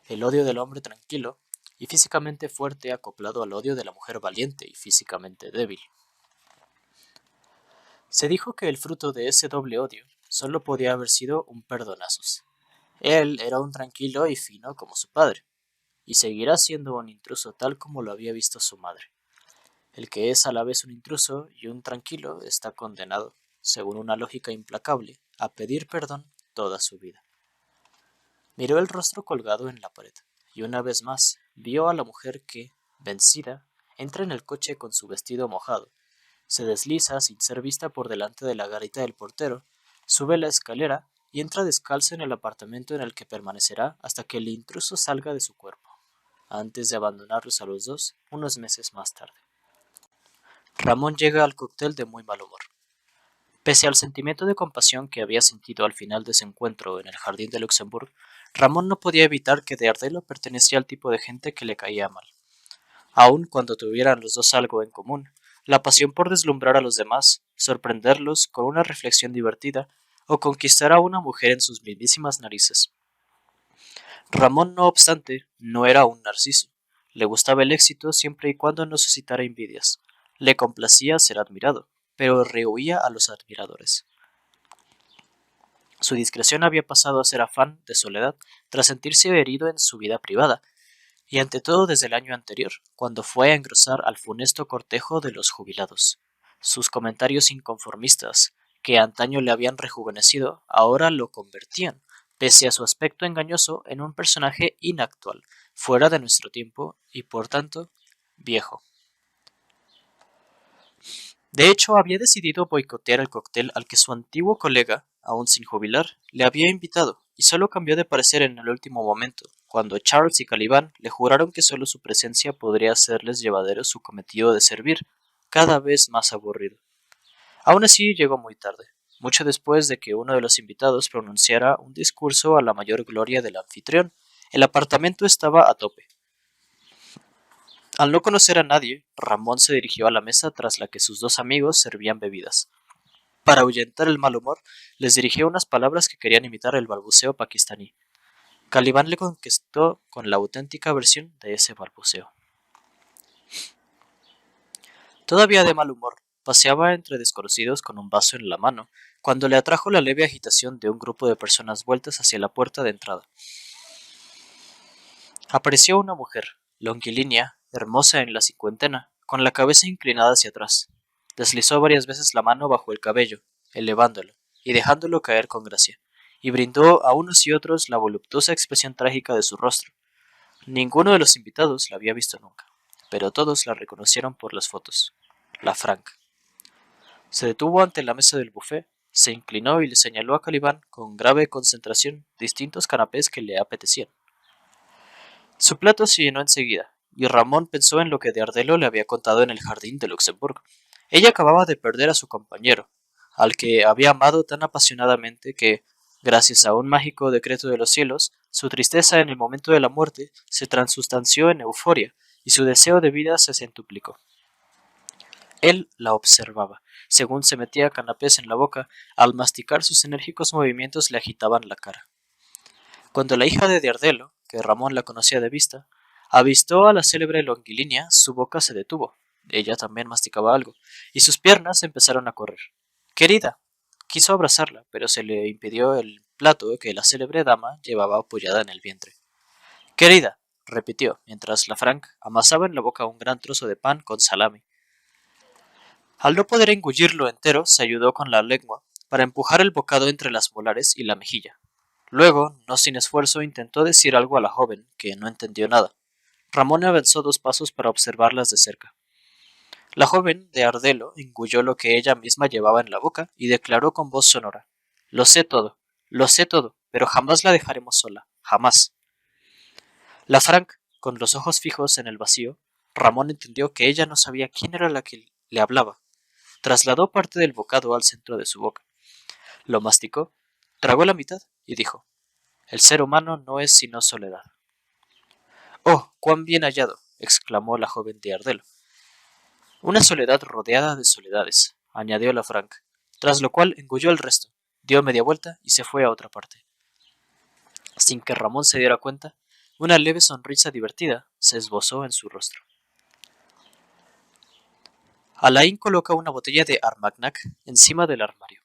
S1: el odio del hombre tranquilo y físicamente fuerte acoplado al odio de la mujer valiente y físicamente débil. Se dijo que el fruto de ese doble odio solo podía haber sido un perdonazos. Él era un tranquilo y fino como su padre, y seguirá siendo un intruso tal como lo había visto su madre. El que es a la vez un intruso y un tranquilo está condenado, según una lógica implacable, a pedir perdón toda su vida. Miró el rostro colgado en la pared, y una vez más vio a la mujer que, vencida, entra en el coche con su vestido mojado, se desliza sin ser vista por delante de la garita del portero, sube la escalera y entra descalza en el apartamento en el que permanecerá hasta que el intruso salga de su cuerpo, antes de abandonarlos a los dos unos meses más tarde. Ramón llega al cóctel de muy mal humor. Pese al sentimiento de compasión que había sentido al final de ese encuentro en el jardín de Luxemburgo, Ramón no podía evitar que de Ardelo pertenecía al tipo de gente que le caía mal. Aun cuando tuvieran los dos algo en común, la pasión por deslumbrar a los demás, sorprenderlos con una reflexión divertida o conquistar a una mujer en sus mismísimas narices. Ramón, no obstante, no era un narciso. Le gustaba el éxito siempre y cuando no suscitara envidias. Le complacía ser admirado, pero rehuía a los admiradores. Su discreción había pasado a ser afán de soledad tras sentirse herido en su vida privada, y ante todo desde el año anterior, cuando fue a engrosar al funesto cortejo de los jubilados. Sus comentarios inconformistas, que antaño le habían rejuvenecido, ahora lo convertían, pese a su aspecto engañoso, en un personaje inactual, fuera de nuestro tiempo y, por tanto, viejo. De hecho, había decidido boicotear el cóctel al que su antiguo colega, aún sin jubilar, le había invitado, y solo cambió de parecer en el último momento, cuando Charles y Caliban le juraron que solo su presencia podría hacerles llevadero su cometido de servir, cada vez más aburrido. Aún así llegó muy tarde, mucho después de que uno de los invitados pronunciara un discurso a la mayor gloria del anfitrión, El apartamento estaba a tope. Al no conocer a nadie, Ramón se dirigió a la mesa tras la que sus dos amigos servían bebidas. Para ahuyentar el mal humor, les dirigió unas palabras que querían imitar el balbuceo pakistaní. Caliban le contestó con la auténtica versión de ese balbuceo. Todavía de mal humor, paseaba entre desconocidos con un vaso en la mano, cuando le atrajo la leve agitación de un grupo de personas vueltas hacia la puerta de entrada. Apareció una mujer, longilínea, hermosa en la cincuentena, con la cabeza inclinada hacia atrás. Deslizó varias veces la mano bajo el cabello, elevándolo y dejándolo caer con gracia, y brindó a unos y otros la voluptuosa expresión trágica de su rostro. Ninguno de los invitados la había visto nunca, pero todos la reconocieron por las fotos. La Frank. Se detuvo ante la mesa del buffet, se inclinó y le señaló a Caliban con grave concentración distintos canapés que le apetecían. Su plato se llenó enseguida, y Ramón pensó en lo que de Ardelo le había contado en el jardín de Luxemburgo. Ella acababa de perder a su compañero, al que había amado tan apasionadamente que, gracias a un mágico decreto de los cielos, su tristeza en el momento de la muerte se transustanció en euforia, y su deseo de vida se centuplicó. Él la observaba, según se metía canapés en la boca, al masticar sus enérgicos movimientos le agitaban la cara. Cuando la hija de Ardelo, que Ramón la conocía de vista, avistó a la célebre longilínea, su boca se detuvo. Ella también masticaba algo, y sus piernas empezaron a correr. ¡Querida! Quiso abrazarla, pero se le impidió el plato que la célebre dama llevaba apoyada en el vientre. ¡Querida! Repitió, mientras la Frank amasaba en la boca un gran trozo de pan con salami. Al no poder engullirlo entero, se ayudó con la lengua para empujar el bocado entre las molares y la mejilla. Luego, no sin esfuerzo, intentó decir algo a la joven, que no entendió nada. Ramón avanzó 2 pasos para observarlas de cerca. La joven de Ardelo engulló lo que ella misma llevaba en la boca y declaró con voz sonora: lo sé todo, pero jamás la dejaremos sola, jamás. La Frank, con los ojos fijos en el vacío, Ramón entendió que ella no sabía quién era la que le hablaba. Trasladó parte del bocado al centro de su boca. Lo masticó, tragó la mitad y dijo: el ser humano no es sino soledad. ¡Oh, cuán bien hallado! Exclamó la joven de Ardelo. Una soledad rodeada de soledades, añadió la Frank, tras lo cual engulló el resto, dio media vuelta y se fue a otra parte. Sin que Ramón se diera cuenta, una leve sonrisa divertida se esbozó en su rostro. Alain coloca una botella de Armagnac encima del armario.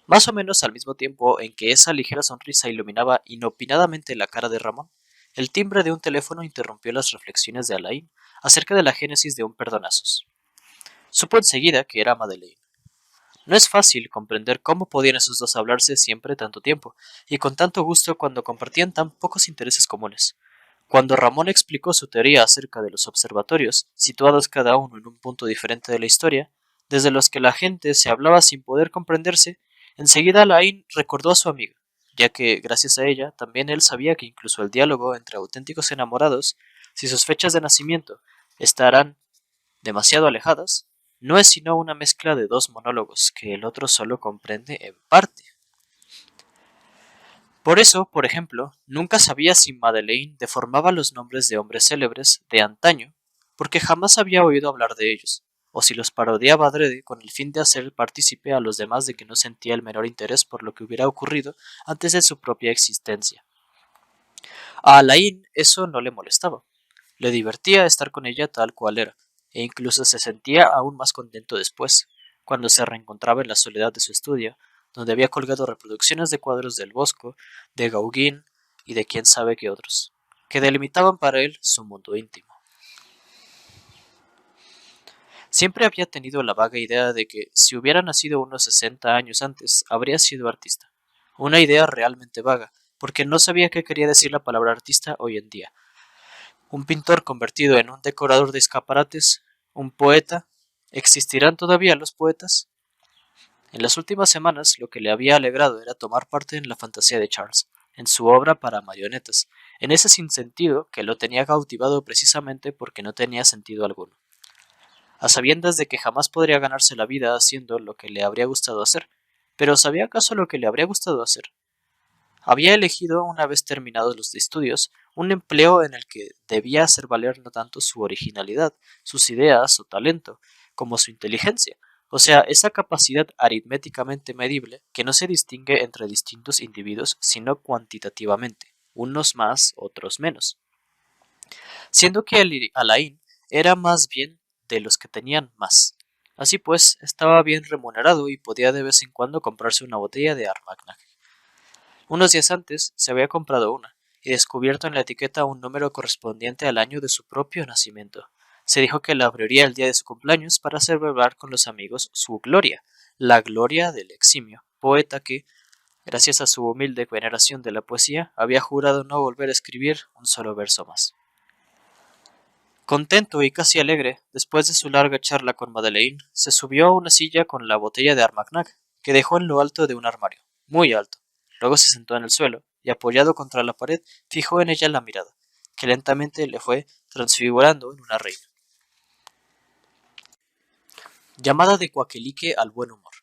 S1: Más o menos al mismo tiempo en que esa ligera sonrisa iluminaba inopinadamente la cara de Ramón, el timbre de un teléfono interrumpió las reflexiones de Alain acerca de la génesis de un perdonazos. Supo enseguida que era Madeleine. No es fácil comprender cómo podían esos dos hablarse siempre tanto tiempo, y con tanto gusto cuando compartían tan pocos intereses comunes. Cuando Ramón explicó su teoría acerca de los observatorios, situados cada uno en un punto diferente de la historia, desde los que la gente se hablaba sin poder comprenderse, enseguida Alain recordó a su amiga, ya que, gracias a ella, también él sabía que incluso el diálogo entre auténticos enamorados, si sus fechas de nacimiento estarán demasiado alejadas, no es sino una mezcla de dos monólogos que el otro solo comprende en parte. Por eso, por ejemplo, nunca sabía si Madeleine deformaba los nombres de hombres célebres de antaño, porque jamás había oído hablar de ellos, o si los parodiaba adrede con el fin de hacer partícipe a los demás de que no sentía el menor interés por lo que hubiera ocurrido antes de su propia existencia. A Alain eso no le molestaba. Le divertía estar con ella tal cual era, e incluso se sentía aún más contento después, cuando se reencontraba en la soledad de su estudio, donde había colgado reproducciones de cuadros del Bosco, de Gauguin y de quién sabe qué otros, que delimitaban para él su mundo íntimo. Siempre había tenido la vaga idea de que, si hubiera nacido unos 60 años antes, habría sido artista. Una idea realmente vaga, porque no sabía qué quería decir la palabra artista hoy en día. Un pintor convertido en un decorador de escaparates, un poeta. ¿Existirán todavía los poetas? En las últimas semanas lo que le había alegrado era tomar parte en la fantasía de Charles, en su obra para marionetas, en ese sinsentido que lo tenía cautivado precisamente porque no tenía sentido alguno. A sabiendas de que jamás podría ganarse la vida haciendo lo que le habría gustado hacer, pero ¿sabía acaso lo que le habría gustado hacer? Había elegido, una vez terminados los estudios, un empleo en el que debía hacer valer no tanto su originalidad, sus ideas o talento, como su inteligencia, o sea, esa capacidad aritméticamente medible que no se distingue entre distintos individuos sino cuantitativamente, unos más, otros menos. Siendo que Alain era más bien de los que tenían más. Así pues, estaba bien remunerado y podía de vez en cuando comprarse una botella de Armagnac. Unos días antes se había comprado una, y descubierto en la etiqueta un número correspondiente al año de su propio nacimiento. Se dijo que la abriría el día de su cumpleaños para celebrar con los amigos su gloria, la gloria del eximio, poeta que, gracias a su humilde veneración de la poesía, había jurado no volver a escribir un solo verso más. Contento y casi alegre, después de su larga charla con Madeleine, se subió a una silla con la botella de Armagnac, que dejó en lo alto de un armario, muy alto. Luego se sentó en el suelo, y apoyado contra la pared, fijó en ella la mirada, que lentamente le fue transfigurando en una reina. Llamada de Coakelique al buen humor.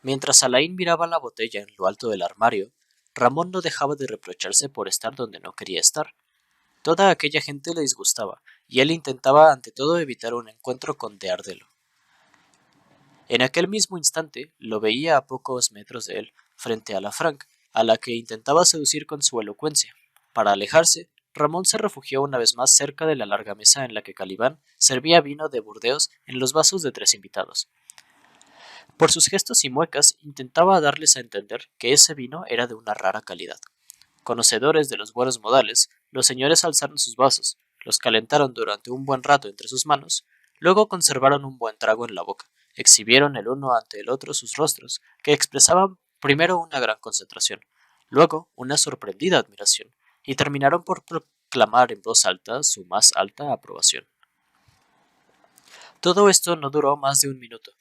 S1: Mientras Alain miraba la botella en lo alto del armario, Ramón no dejaba de reprocharse por estar donde no quería estar. Toda aquella gente le disgustaba, y él intentaba ante todo evitar un encuentro con de Ardelo. En aquel mismo instante lo veía a pocos metros de él, frente a la Frank, a la que intentaba seducir con su elocuencia. Para alejarse, Ramón se refugió una vez más cerca de la larga mesa en la que Calibán servía vino de Burdeos en los vasos de 3 invitados. Por sus gestos y muecas intentaba darles a entender que ese vino era de una rara calidad. Conocedores de los buenos modales, los señores alzaron sus vasos, los calentaron durante un buen rato entre sus manos, luego conservaron un buen trago en la boca, exhibieron el uno ante el otro sus rostros, que expresaban primero una gran concentración, luego una sorprendida admiración, y terminaron por proclamar en voz alta su más alta aprobación. Todo esto no duró más de un minuto,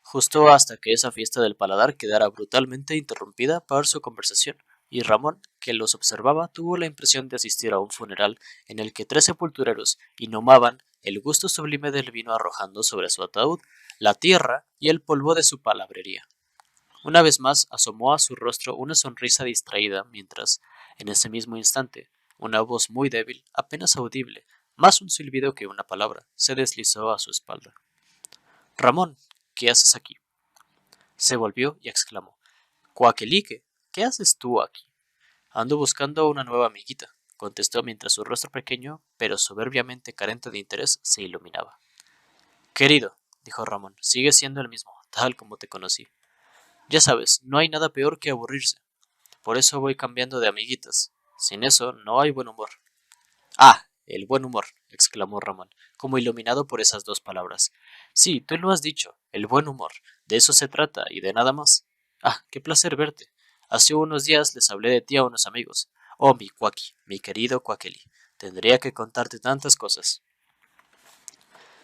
S1: justo hasta que esa fiesta del paladar quedara brutalmente interrumpida por su conversación, y Ramón, que los observaba, tuvo la impresión de asistir a un funeral en el que 3 sepultureros inhumaban el gusto sublime del vino arrojando sobre su ataúd la tierra y el polvo de su palabrería. Una vez más asomó a su rostro una sonrisa distraída mientras, en ese mismo instante, una voz muy débil, apenas audible, más un silbido que una palabra, se deslizó a su espalda. Ramón, ¿qué haces aquí? Se volvió y exclamó: Coakelique, ¿qué haces tú aquí? Ando buscando una nueva amiguita, contestó mientras su rostro pequeño, pero soberbiamente carente de interés, se iluminaba. Querido, dijo Ramón, sigue siendo el mismo, tal como te conocí. Ya sabes, no hay nada peor que aburrirse. Por eso voy cambiando de amiguitas. Sin eso no hay buen humor. Ah, el buen humor, exclamó Ramón, como iluminado por esas 2 palabras. Sí, tú lo has dicho, el buen humor. De eso se trata y de nada más. Ah, qué placer verte. Hace unos días les hablé de ti a unos amigos. Oh, mi Cuaki, mi querido Cuakeli. Tendría que contarte tantas cosas.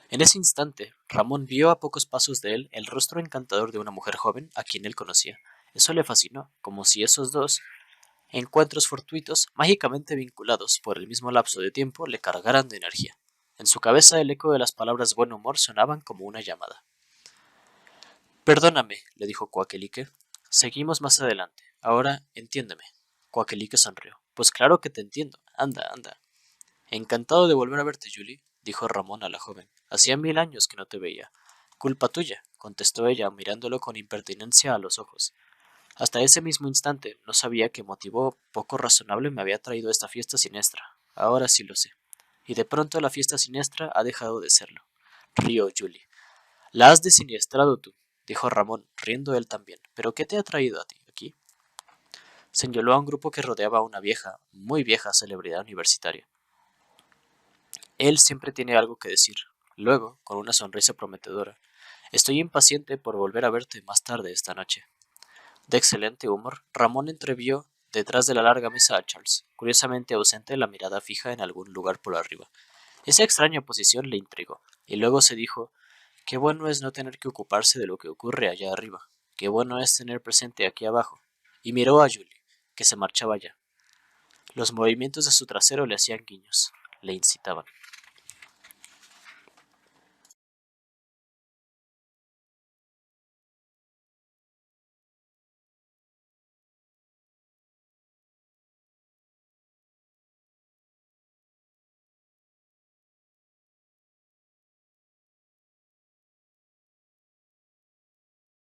S1: En ese instante, Ramón vio a pocos pasos de él el rostro encantador de una mujer joven a quien él conocía. Eso le fascinó, como si esos dos encuentros fortuitos, mágicamente vinculados por el mismo lapso de tiempo, le cargaran de energía. En su cabeza el eco de las palabras buen humor sonaban como una llamada. Perdóname, le dijo Coakelique. Seguimos más adelante. Ahora entiéndeme. Coakelique sonrió. Pues claro que te entiendo. Anda, anda. Encantado de volver a verte, Julie, dijo Ramón a la joven. Hacía 1000 años que no te veía. Culpa tuya, contestó ella, mirándolo con impertinencia a los ojos. Hasta ese mismo instante no sabía qué motivo poco razonable me había traído a esta fiesta siniestra. Ahora sí lo sé. Y de pronto la fiesta siniestra ha dejado de serlo. Río Julie. La has desinniestrado tú, dijo Ramón, riendo él también. ¿Pero qué te ha traído a ti aquí? Señaló a un grupo que rodeaba a una vieja, muy vieja celebridad universitaria. Él siempre tiene algo que decir. Luego, con una sonrisa prometedora, estoy impaciente por volver a verte más tarde esta noche. De excelente humor, Ramón entrevió detrás de la larga mesa a Charles, curiosamente ausente, la mirada fija en algún lugar por arriba. Esa extraña posición le intrigó, y luego se dijo: qué bueno es no tener que ocuparse de lo que ocurre allá arriba, qué bueno es tener presente aquí abajo. Y miró a Julie, que se marchaba ya. Los movimientos de su trasero le hacían guiños, le incitaban.